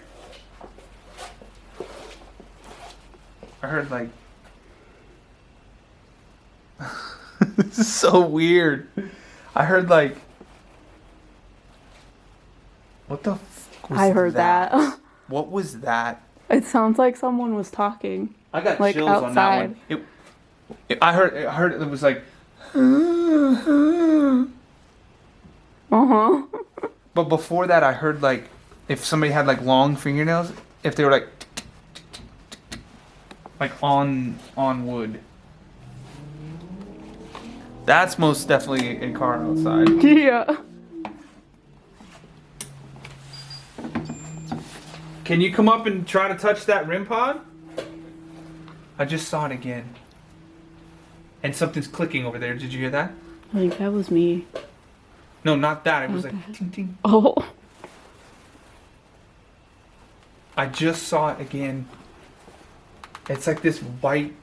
I heard like. This is so weird. I heard like. What the fuck was I heard that. What was that? It sounds like someone was talking. I got like chills outside. on that one. I heard it was like. But before that, I heard like if somebody had like long fingernails, if they were like on wood. That's most definitely a car outside. Yeah. Can you come up and try to touch that REM pod? I just saw it again. And something's clicking over there. Did you hear that? I think that was me. No, not that. It was like ting ting. Oh. I just saw it again. It's like this white.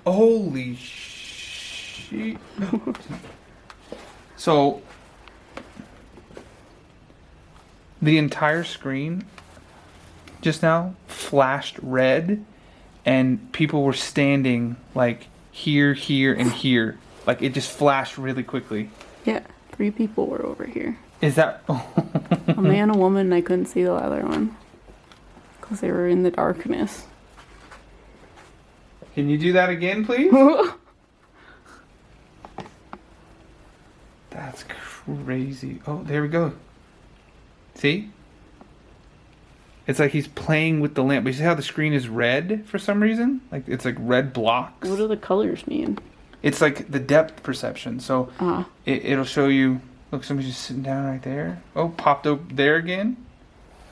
Holy shit. So, the entire screen just now flashed red, and people were standing like here, here, and here. Like it just flashed really quickly. Yeah, 3 people were over here. Is that A man, a woman, and I couldn't see the other one. Because they were in the darkness. Can you do that again, please? That's crazy. Oh, there we go. See? It's like he's playing with the lamp. But you see how the screen is red for some reason? Like it's like red blocks. What do the colors mean? It's like the depth perception. So it'll show you. Look, somebody's just sitting down right there. Oh, popped up there again.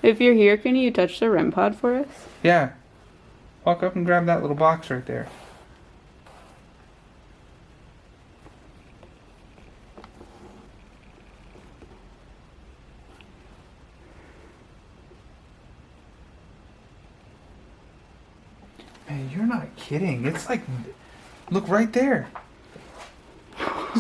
If you're here, can you touch the REM pod for us? Yeah. Walk up and grab that little box right there. Man, you're not kidding. It's like, look right there.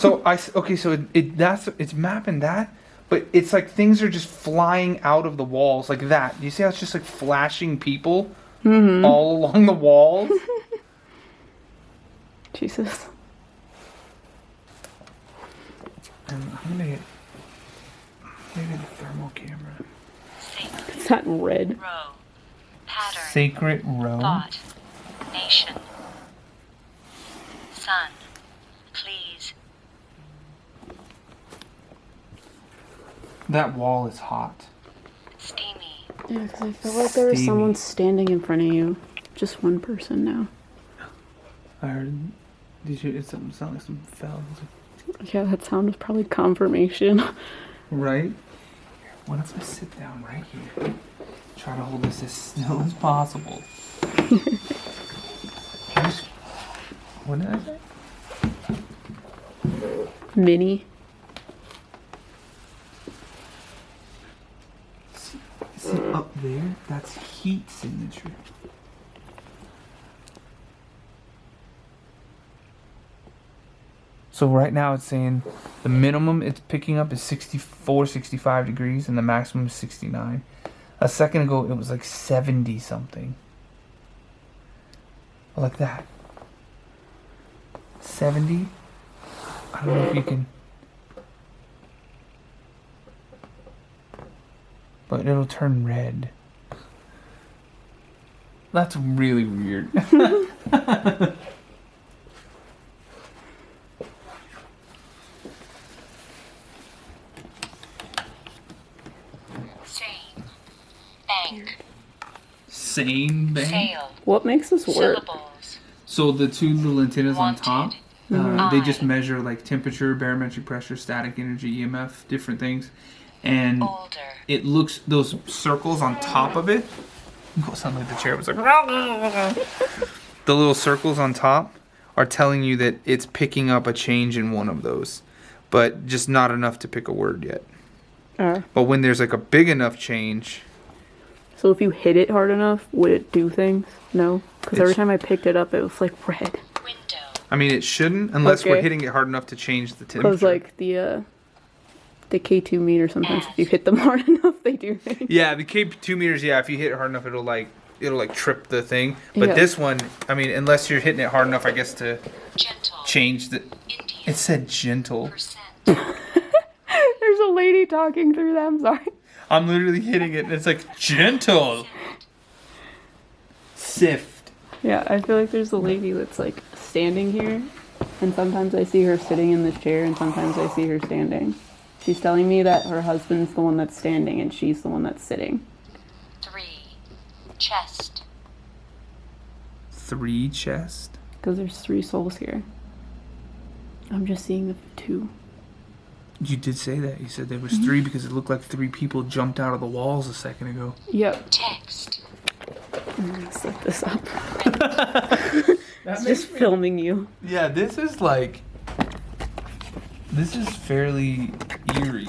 So it's mapping that, but it's like things are just flying out of the walls like that. You see how it's just like flashing people all along the walls? Jesus. And I'm gonna get maybe the thermal camera. It's not red. Row. Pattern. Sacred row. Thought. Nation. Sun. Please. That wall is hot. Steamy. Yeah, because I feel like there was someone standing in front of you. Just one person now. I heard. Did you? It sounded like some fell. Yeah, that sound was probably confirmation. Right? What if I sit down right here? Try to hold this as still as possible. What did I say? Mini. See up there? That's heat signature. So right now it's saying the minimum it's picking up is 64, 65 degrees and the maximum is 69. A second ago it was like 70 something. Like that. 70? I don't know if you can. But it'll turn red. That's really weird. Sane. Bank. Sane bank? Sail. What makes this work? Syllables. So the 2 little antennas on top, Wanted. they just measure like temperature, barometric pressure, static energy, EMF, different things. And Older. it looks, those circles on top of it, oh, sound like the chair was like, the little circles on top are telling you that it's picking up a change in one of those, but just not enough to pick a word yet. But when there's like a big enough change. So if you hit it hard enough, would it do things? No? Because every time I picked it up, it was like red. Window. I mean, it shouldn't unless we're hitting it hard enough to change the temperature. Because like the K2 meter, sometimes if you hit them hard enough, they do things. Yeah, the K2 meters, yeah, if you hit it hard enough, it'll like trip the thing. But this one, I mean, unless you're hitting it hard enough, I guess, to change the... Indian. It said gentle. There's a lady talking through that, I'm sorry. I'm literally hitting it, and it's like, gentle. Sift. Yeah, I feel like there's a lady that's like standing here, and sometimes I see her sitting in this chair, and sometimes I see her standing. She's telling me that her husband's the one that's standing, and she's the one that's sitting. 3. Chest. 3 chest? Because there's 3 souls here. I'm just seeing the 2. You did say that. You said there was 3 because it looked like 3 people jumped out of the walls a second ago. Yep. Text. I'm gonna set this up. That It's makes just me- filming you. Yeah, this is fairly eerie.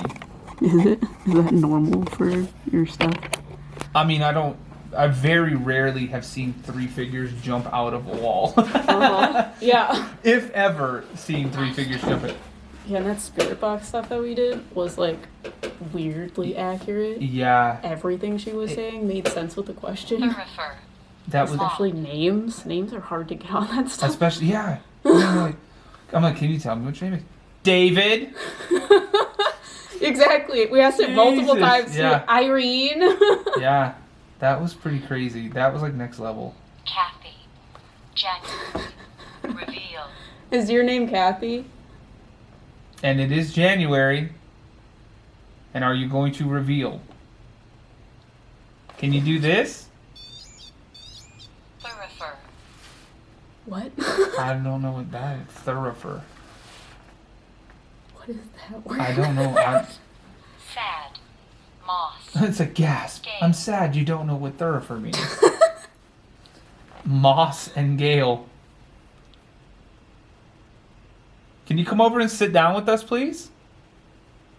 Is it? Is that normal for your stuff? I mean, I very rarely have seen 3 figures jump out of a wall. Yeah. If ever seen 3 figures jump it. Yeah, and that Spirit Box stuff that we did was like weirdly accurate. Yeah, Everything she was saying made sense with the question. Thurifer. that was Especially names. Names are hard to get on that stuff. especially yeah. I'm like, can you tell me what your name is? David. Exactly. We asked it multiple Jesus, times. yeah. Irene. Yeah, that was pretty crazy. That was like next level. Kathy. January. Reveal. Is your name Kathy? And it is January. And are you going to reveal? Can you do this? Thurifer. What? I don't know what that is. Thurifer. What is that word? I don't know. Sad. Moss. It's a gasp. I'm sad you don't know what Thurifer means. Moss and Gale. Can you come over and sit down with us, please?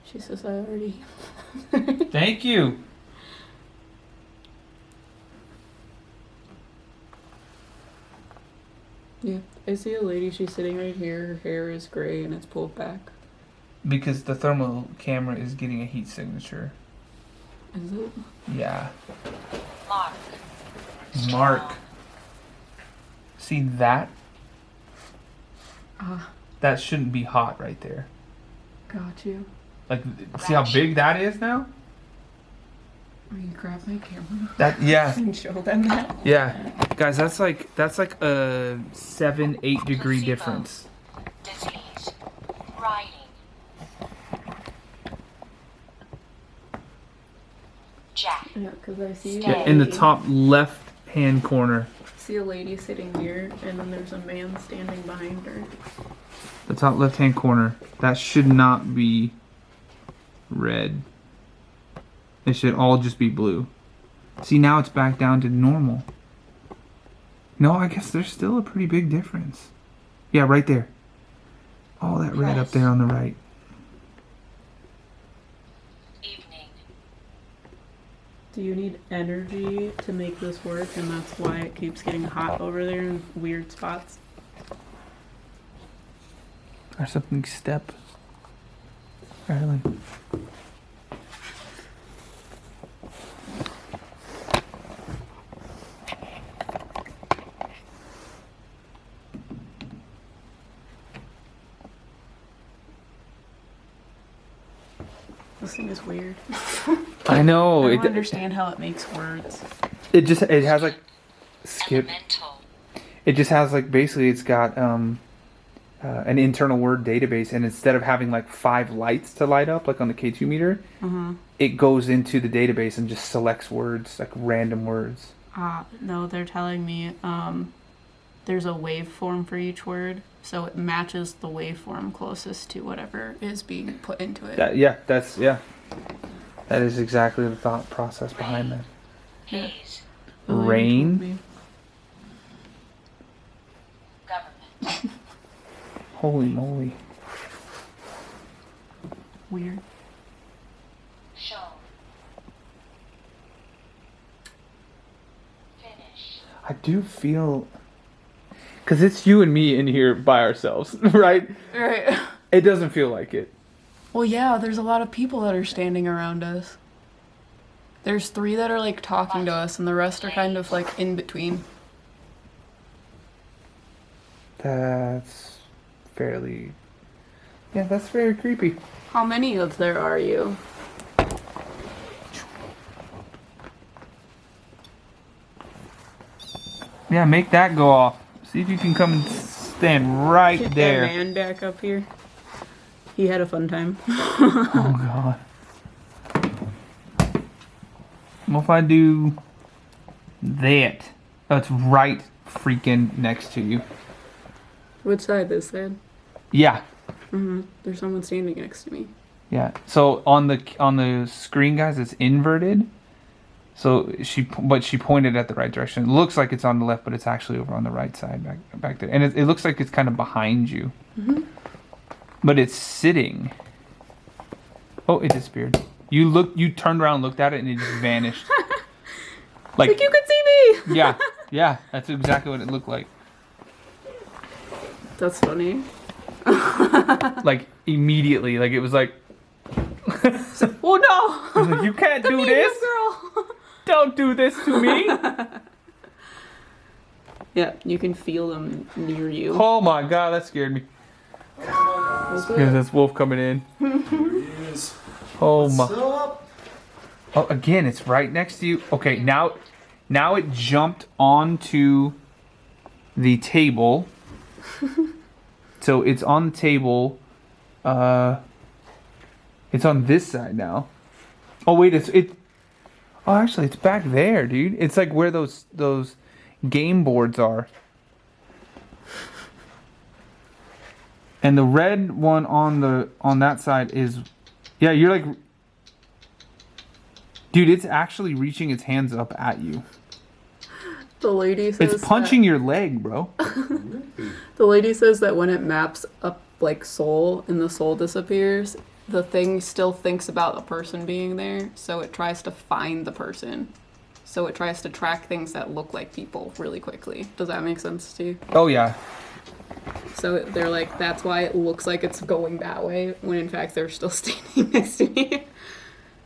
She says I already. Thank you. Yeah, I see a lady. She's sitting right here. Her hair is gray and it's pulled back. Because the thermal camera is getting a heat signature. Is it? Yeah. Mark. Mark. See that? That shouldn't be hot right there. Got you. Like, see how big that is now? Will you grab my camera That yeah. and show them that? Yeah. Guys, that's like a 7-8 degree difference. Disease. Riding. Jack. Yeah, because I see. Yeah, in the top left hand corner. See a lady sitting here, and then there's a man standing behind her. The top left hand corner. That should not be red. It should all just be blue. See, now it's back down to normal. No, I guess there's still a pretty big difference. Yeah, right there. All that red up there on the right. Evening. Do you need energy to make this work, and that's why it keeps getting hot over there in weird spots? Or something step. Early. This thing is weird. I know. I don't understand how it makes words. It has like skip. Elemental. It just has like basically it's got an internal word database, and instead of having like 5 lights to light up like on the K2 meter, it goes into the database and just selects words, like random words. No, they're telling me there's a waveform for each word, so it matches the waveform closest to whatever is being put into it. That is exactly the thought process behind that. Haze. The lady Rain? told me. Government. Holy moly. Weird. Shown. Finish. I do feel, because it's you and me in here by ourselves, right? Right. It doesn't feel like it. Well, yeah, there's a lot of people that are standing around us. There's 3 that are like talking to us, and the rest are kind of like in between. That's fairly, yeah, that's very creepy. How many of there are you? Yeah, make that go off. See if you can come and stand right Get there. that man back up here. He had a fun time. Oh god. What if I do that? Oh, it's right freaking next to you. Which side? This side? Yeah. There's someone standing next to me. Yeah. So on the screen, guys, it's inverted. So she pointed at the right direction. It looks like it's on the left, but it's actually over on the right side back there. And it looks like it's kind of behind you. Mm-hmm. But it's sitting. Oh, it disappeared. You turned around, looked at it, and it just vanished. Like you could see me. Yeah, that's exactly what it looked like. That's funny. Like immediately, like it was like, oh no! like, you can't do this, girl. Don't do this to me. Yeah, you can feel them near you. Oh my god, that scared me. Because that's Wolf coming in. Oh my. Oh, again, it's right next to you. Okay, now it jumped onto the table. So it's on the table. It's on this side now. Oh wait, oh, actually, it's back there, dude. It's like where those game boards are. And the red one on that side is, yeah, you're like, dude, it's actually reaching its hands up at you. The lady says It's punching your leg, bro. The lady says that when it maps up like soul and the soul disappears, the thing still thinks about the person being there, so it tries to find the person. So it tries to track things that look like people really quickly. Does that make sense to you? Oh yeah. So they're like, that's why it looks like it's going that way, when in fact they're still standing next to me.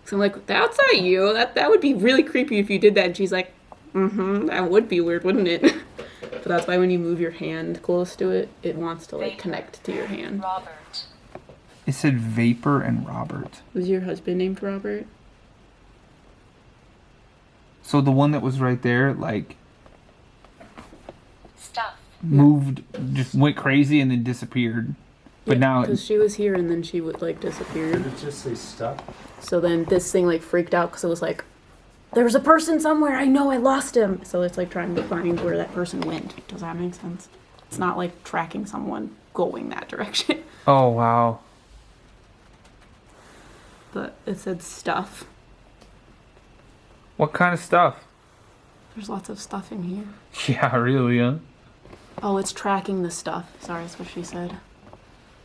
So I'm like, that's not you. That would be really creepy if you did that. And she's like, that would be weird, wouldn't it? But that's why when you move your hand close to it, it wants to like connect to your hand. Robert. It said Vapor and Robert. Was your husband named Robert? So the one that was right there, like, Stuff. moved, just went crazy and then disappeared. But now Because she was here and then she would like disappear. Did it just say stuff? So then this thing like freaked out because it was like, there's a person somewhere. I know I lost him. So it's like trying to find where that person went. Does that make sense? It's not like tracking someone going that direction. Oh wow. But it said stuff. What kind of stuff? There's lots of stuff in here. Yeah, really, huh? Oh, it's tracking the stuff. Sorry, that's what she said.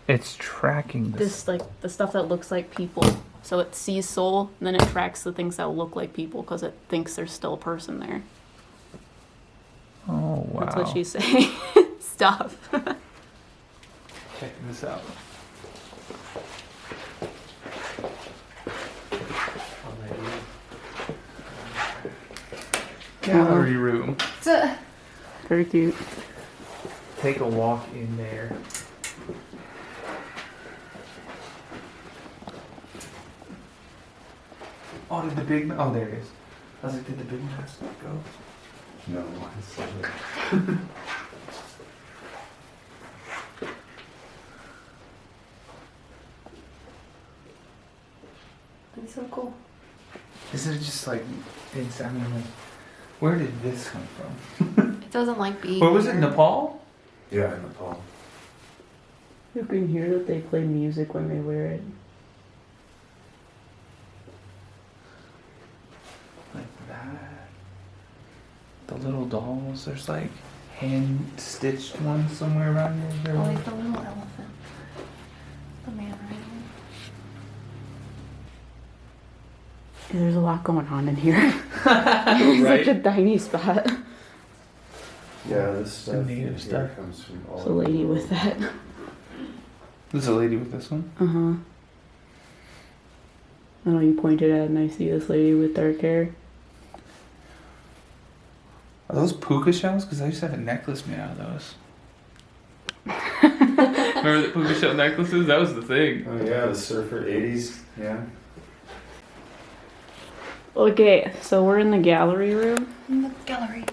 It's tracking This like the stuff that looks like people. So it sees soul, and then it tracks the things that look like people because it thinks there's still a person there. Oh wow. That's what she's saying. Stuff. Checking this out. Gallery room. Very cute. Take a walk in there. Oh, did the big oh, there it is. I was like, did the big mask go? No. That's so cool. Is it just like, it's, I mean, like, where did this come from? It doesn't like being. Where was it, here. Nepal? Yeah, in Nepal. You can hear that they play music when they wear it. Like that. The little dolls, there's like hand-stitched ones somewhere around here. Oh, like the little elephant. The man riding. There's a lot going on in here. It's Right? such a tiny spot. Yeah, this stuff, native here stuff. comes from all There's a lady with that. There's a lady with this one. Uh-huh. I know you pointed at and I see this lady with dark hair. Are those puka shells? Because I used to have a necklace made out of those. Remember the puka shell necklaces? That was the thing. Oh yeah, the surfer 80s. Yeah. Okay, so we're in the gallery room. In the gallery.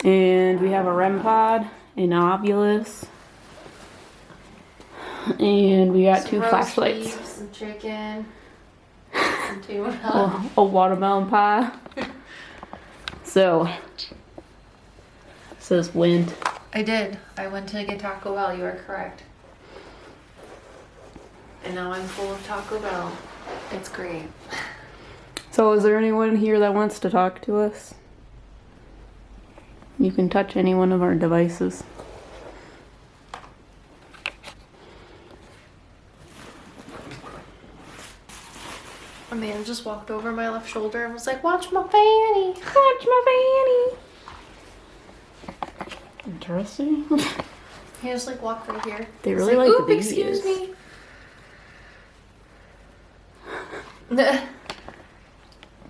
And we have a REM pod, an oculus, and we got two Some roast flashlights. beef, some chicken. Some tuna. A watermelon pie. So, it says wind. I did. I went to get Taco Bell. You are correct. And now I'm full of Taco Bell. It's great. So is there anyone here that wants to talk to us? You can touch any one of our devices. A man just walked over my left shoulder and was like, "Watch my fanny." Watch my fanny. Interesting. He just like walked right here. They He's really like "Oop, these." excuse me.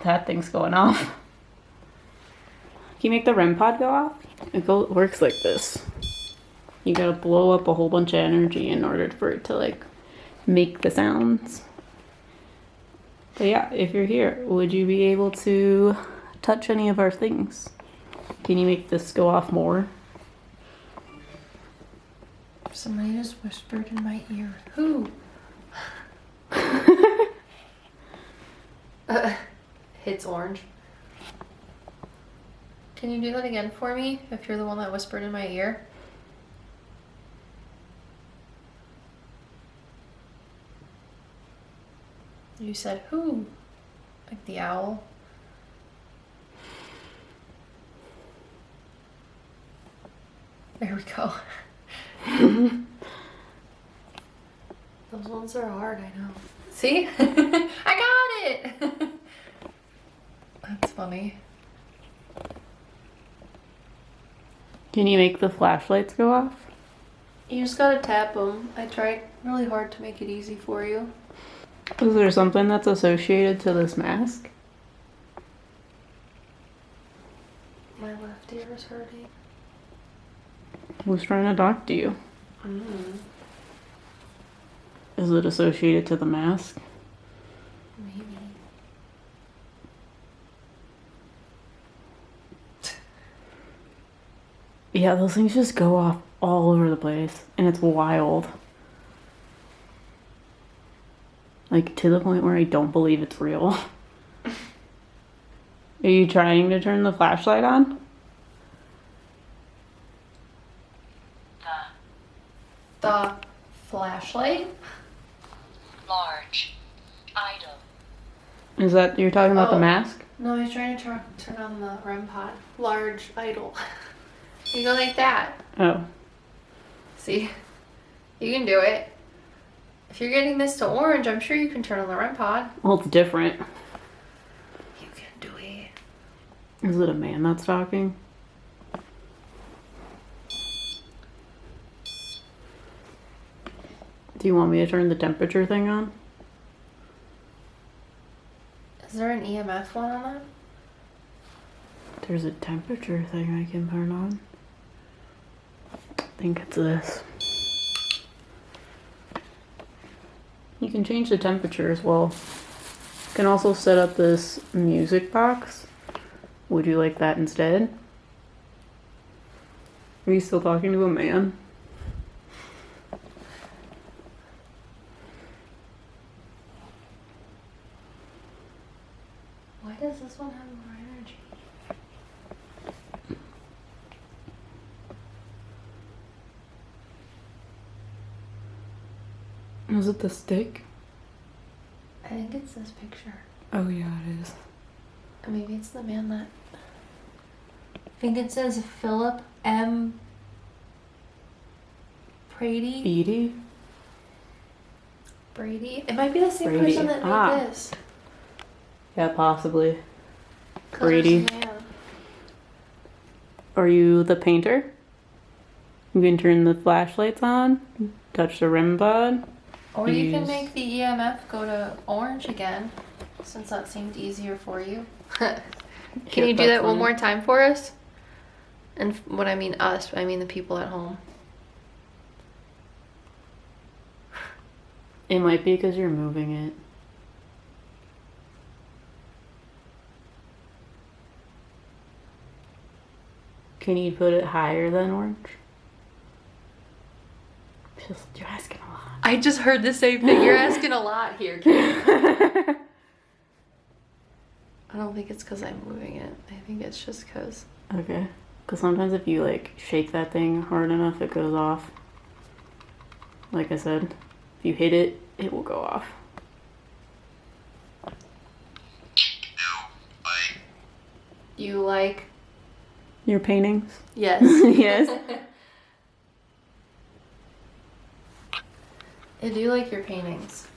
That thing's going off. Can you make the REM pod go off? Works like this. You gotta blow up a whole bunch of energy in order for it to like make the sounds. But yeah, if you're here, would you be able to touch any of our things? Can you make this go off more? Somebody just whispered in my ear. Who? Hits orange. Can you do that again for me if you're the one that whispered in my ear? You said who? Like the owl? There we go. Those ones are hard, I know. See? I got it! That's funny. Can you make the flashlights go off? You just gotta tap them. I tried really hard to make it easy for you. Is there something that's associated to this mask? My left ear is hurting. Who's trying to talk to you? Is it associated to the mask? Maybe. Yeah, those things just go off all over the place, and it's wild. Like, to the point where I don't believe it's real. Are you trying to turn the flashlight on? The flashlight? Large. Idle. Is that, you're talking about the Oh. mask? No, he's trying to turn on the REM pod. Large idle. You go like that. Oh. See? You can do it. If you're getting this to orange, I'm sure you can turn on the REM pod. Well, it's different. You can do it. Is it a man that's talking? Do you want me to turn the temperature thing on? Is there an EMF one on that? There's a temperature thing I can turn on. I think it's this. You can change the temperature as well. You can also set up this music box. Would you like that instead? Are you still talking to a man? Why does this one have more energy? Is it the stick? I think it's this picture. Oh yeah, it is. Or maybe it's the man that... I think it says Philip M. Brady. Edie? Brady? It might be the same Brady. person that made this. Yeah, possibly. 'Cause Brady. there's a man. Are you the painter? You can turn the flashlights on, touch the REM pod. Or you can use- make the EMF go to orange again, since that seemed easier for you. Can Yeah, you do that's that one fine. more time for us? And when I mean us, I mean the people at home. It might be because you're moving it. Can you put it higher than orange? You're asking a lot. I just heard the same thing. You're asking a lot here, Kate. I don't think it's because I'm moving it. I think it's just because. Okay. Because sometimes if you like shake that thing hard enough, it goes off. Like I said, if you hit it, it will go off. you like? Your paintings? Yes. Yes. I do like your paintings.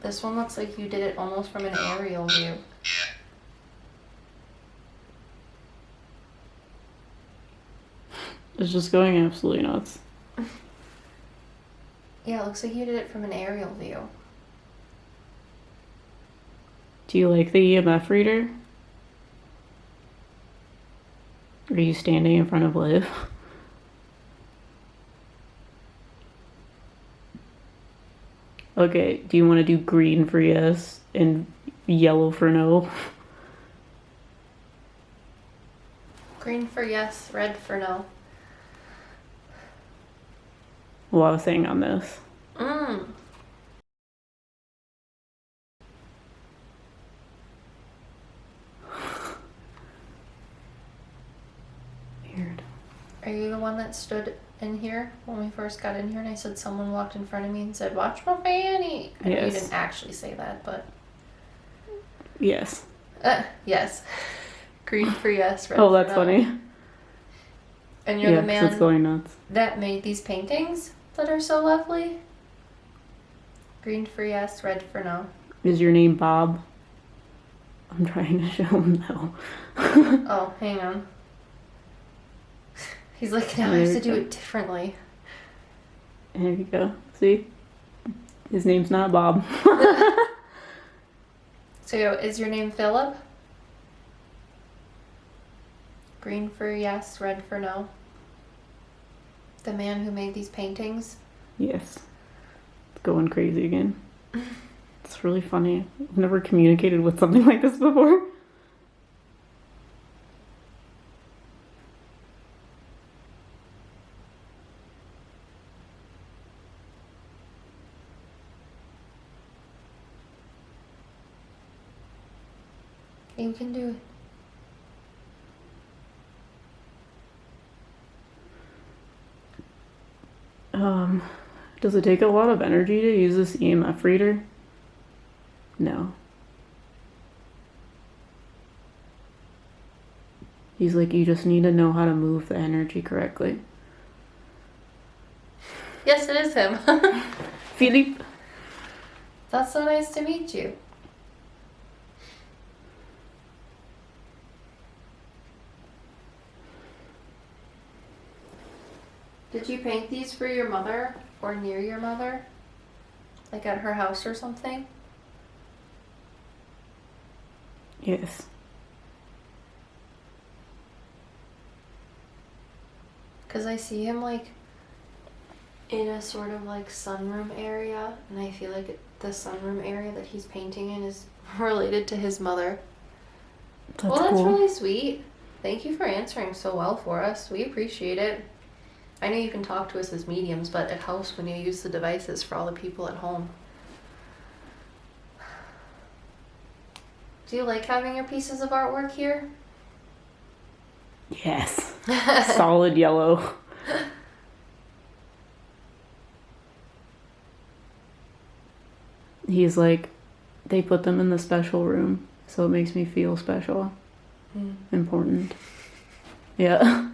This one looks like you did it almost from an aerial view. It's just going absolutely nuts. Yeah, it looks like you did it from an aerial view. Do you like the EMF reader? Are you standing in front of Liv? Okay, do you want to do green for yes and yellow for no? Green for yes, red for no. Well, I was saying on this. Weird. Are you the one that stood in here when we first got in here and I said someone walked in front of me and said, "Watch my fanny"? I know you Yes. didn't actually say that, but... Yes. Yes. Green for yes, red Oh, for that's no. funny. And you're Yeah, the 'cause man it's going nuts. that made these paintings that are so lovely? Green for yes, red for no. Is your name Bob? I'm trying to show him now. Oh, hang on. He's like, now I There have to you do go. it differently. There you go. See? His name's not Bob. So, is your name Philip? Green for yes, red for no. The man who made these paintings? Yes. It's going crazy again. It's really funny. I've never communicated with something like this before. You can do it. Does it take a lot of energy to use this EMF reader? No. He's like, you just need to know how to move the energy correctly. Yes, it is him. Philippe. That's so nice to meet you. Did you paint these for your mother or near your mother? Like at her house or something? Yes. Because I see him like in a sort of like sunroom area, and I feel like the sunroom area that he's painting in is related to his mother. That's Well, that's cool. really sweet. Thank you for answering so well for us. We appreciate it. I know you can talk to us as mediums, but it helps when you use the devices for all the people at home. Do you like having your pieces of artwork here? Yes. Solid yellow. He's like, they put them in the special room, so it makes me feel special. Important. Yeah.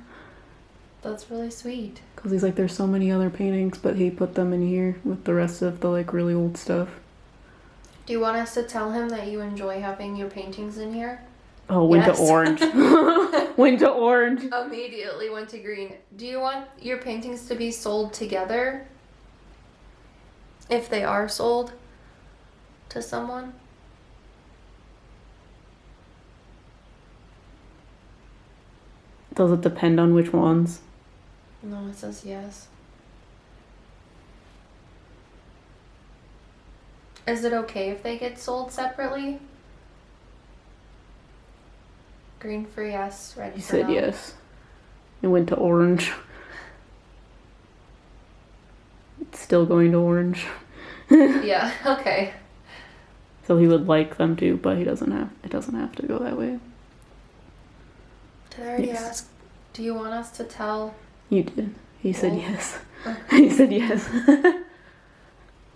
That's really sweet. Because he's like, there's so many other paintings, but he put them in here with the rest of the like really old stuff. Do you want us to tell him that you enjoy having your paintings in here? Oh, went Yes. to orange. Went to orange. Immediately went to green. Do you want your paintings to be sold together? If they are sold to someone? Does it depend on which ones? No, it says yes. Is it okay if they get sold separately? Green for yes, red He for said no. yes. It went to orange. It's still going to orange. Yeah, okay. So he would like them to, but he doesn't have. It doesn't have to go that way. Did I already Yes. ask? Do you want us to tell? You did. He said Well, yes. okay. He said yes.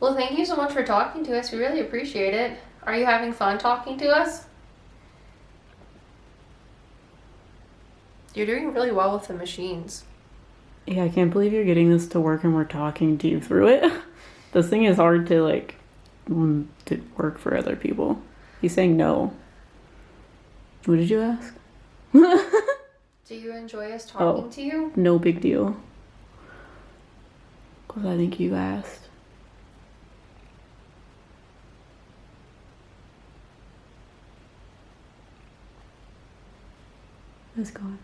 Well, thank you so much for talking to us. We really appreciate it. Are you having fun talking to us? You're doing really well with the machines. Yeah, I can't believe you're getting this to work and we're talking to you through it. This thing is hard to, like, to work for other people. He's saying no. What did you ask? Do you enjoy us talking to you? No big deal. Because I think you asked. It's gone.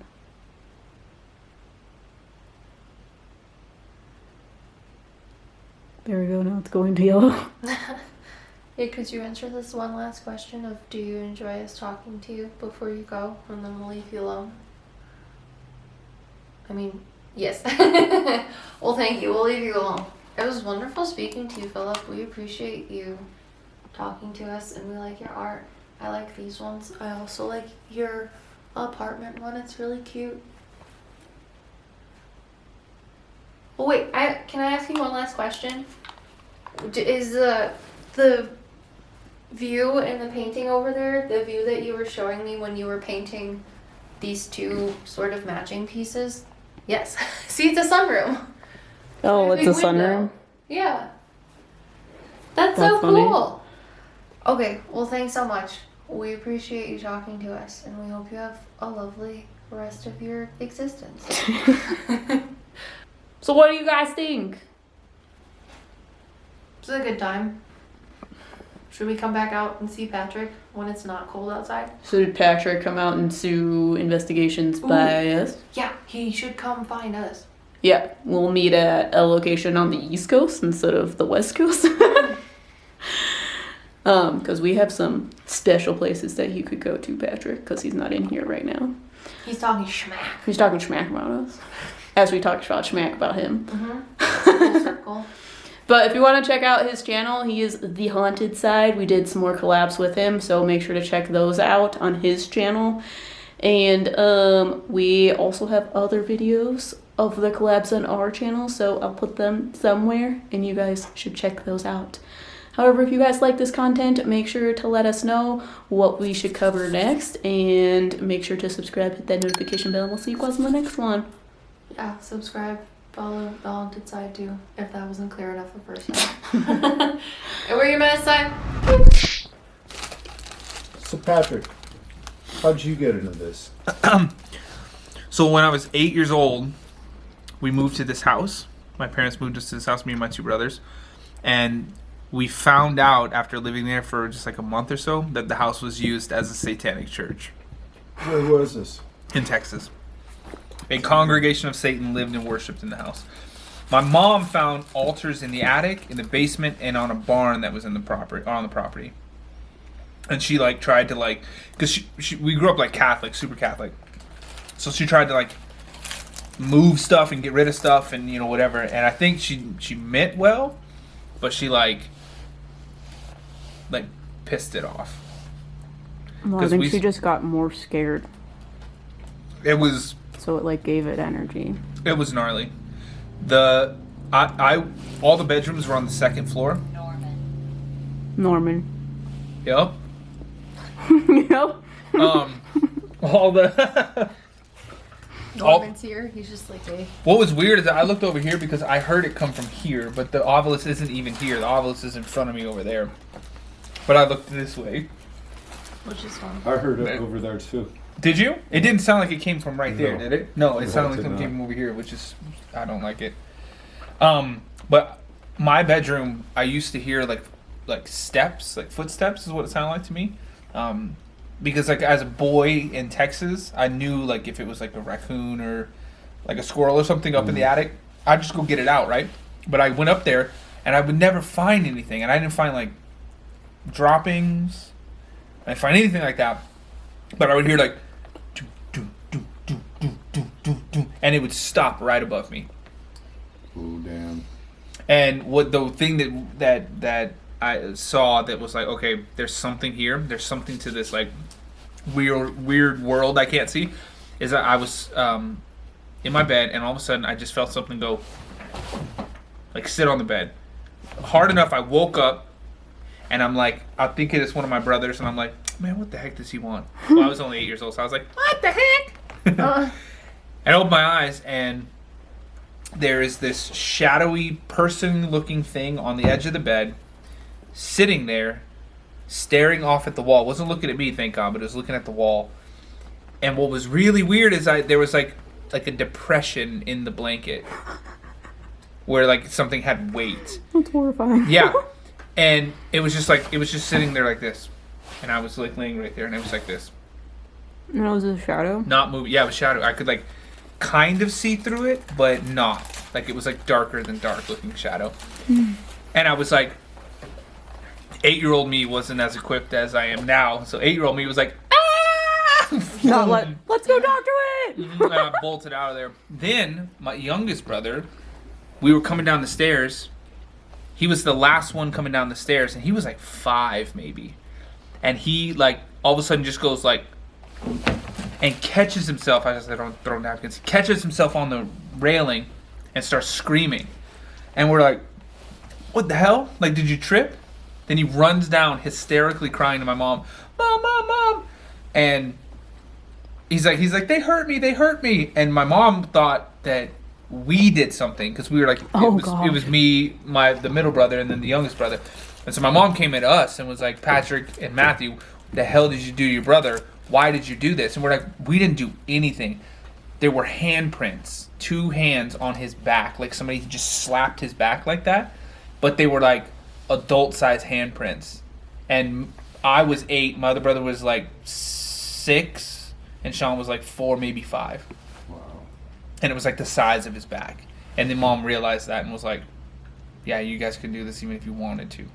There we go, now it's going to yellow. Yeah, could you answer this one last question of do you enjoy us talking to you before you go, and then we'll leave you alone? I mean, yes. Well, thank you. We'll leave you alone. It was wonderful speaking to you, Philip. We appreciate you talking to us, and we like your art. I like these ones. I also like your apartment one. It's really cute. Oh wait, can I ask you one last question? Is the view in the painting over there the view that you were showing me when you were painting these two sort of matching pieces? Yes. See, it's a sunroom. Oh, it's a Big window. sunroom? Yeah. That's so funny. cool. Okay, well, thanks so much. We appreciate you talking to us, and we hope you have a lovely rest of your existence. So what do you guys think? It's a good time. Should we come back out and see Patrick when it's not cold outside? So did Patrick come out and do investigations by us? Yeah, he should come find us. Yeah, we'll meet at a location on the East Coast instead of the West Coast. Because we have some special places that you could go to, Patrick, because he's not in here right now. He's talking schmack. He's talking schmack about us. As we talked about schmack about him. Full circle. But if you want to check out his channel, he is The Haunted Side. We did some more collabs with him, so make sure to check those out on his channel. And we also have other videos of the collabs on our channel, so I'll put them somewhere, and you guys should check those out. However, if you guys like this content, make sure to let us know what we should cover next, and make sure to subscribe, hit that notification bell, and we'll see you guys in the next one. Yeah, subscribe, follow The Haunted Side too, if that wasn't clear enough the first time. And what are you gonna say? So Patrick, how'd you get into this? So when I was 8 years old, we moved to this house. My parents moved us to this house, me and my two brothers. And we found out after living there for just like a month or so that the house was used as a satanic church. Where was this? In Texas. A congregation of Satan lived and worshipped in the house. My mom found altars in the attic, in the basement, and on a barn that was in the property, on the property. And she like tried to like, because we grew up like Catholic, super Catholic. So she tried to like move stuff and get rid of stuff and you know whatever. And I think she meant well, but she like pissed it off. Well, I think she just got more scared. It was. So it like gave it energy. It was gnarly. All the bedrooms were on the second floor. Norman. Yep. Yep. All the. Norman's here. He's just like, hey. What was weird is that I looked over here because I heard it come from here, but the oculus isn't even here. The oculus is in front of me over there. But I looked this way. Which is fun. I heard it over there too. Did you? It didn't sound like it came from right there, No. did it? No, it sounded like something came from over here, which is I don't like it. But my bedroom, I used to hear like steps, like footsteps is what it sounded like to me. Because like as a boy in Texas, I knew like if it was like a raccoon or like a squirrel or something up in the attic, I'd just go get it out, right? But I went up there and I would never find anything, and I didn't find like droppings. I didn't find anything like that. But I would hear like doo, doo, doo, doo, doo, doo, doo, doo, and it would stop right above me. Oh damn. And what the thing that I saw that was like, okay, there's something here. There's something to this like weird world I can't see. Is that I was in my bed and all of a sudden I just felt something go like sit on the bed hard enough. I woke up And I'm like, I'm thinking it's one of my brothers, and I'm like, man, what the heck does he want? Well, I was only 8 years old, so I was like, what the heck? And I opened my eyes, and there is this shadowy person-looking thing on the edge of the bed, sitting there, staring off at the wall. It wasn't looking at me, thank God, but it was looking at the wall. And what was really weird is there was like a depression in the blanket where like something had weight. That's horrifying. Yeah. And it was just sitting there like this. And I was like laying right there, and it was like this. And it was a shadow? Not moving. Yeah, it was shadow. I could like kind of see through it, but not. Like it was like darker than dark looking shadow. And I was like, 8-year-old me wasn't as equipped as I am now. So 8-year-old me was like, ah! Not like, let's go talk to it! And I bolted out of there. Then my youngest brother, we were coming down the stairs. He was the last one coming down the stairs, and he was like 5 maybe. And he like all of a sudden just goes like, and catches himself. I just said, don't throw napkins. He catches himself on the railing and starts screaming. And we're like, what the hell? Like, did you trip? Then he runs down hysterically crying to my mom, Mom, Mom, Mom. And he's like, they hurt me. And my mom thought that we did something, because we were like, it was me, the middle brother, and then the youngest brother. And so my mom came at us and was like, Patrick and Matthew, the hell did you do to your brother? Why did you do this? And we're like, we didn't do anything. There were handprints, 2 hands on his back, like somebody just slapped his back like that. But they were like adult-sized handprints. And I was 8, my other brother was like 6, and Sean was like 4, maybe 5. Wow. And it was like the size of his back. And then mom realized that and was like, yeah, you guys can do this even if you wanted to.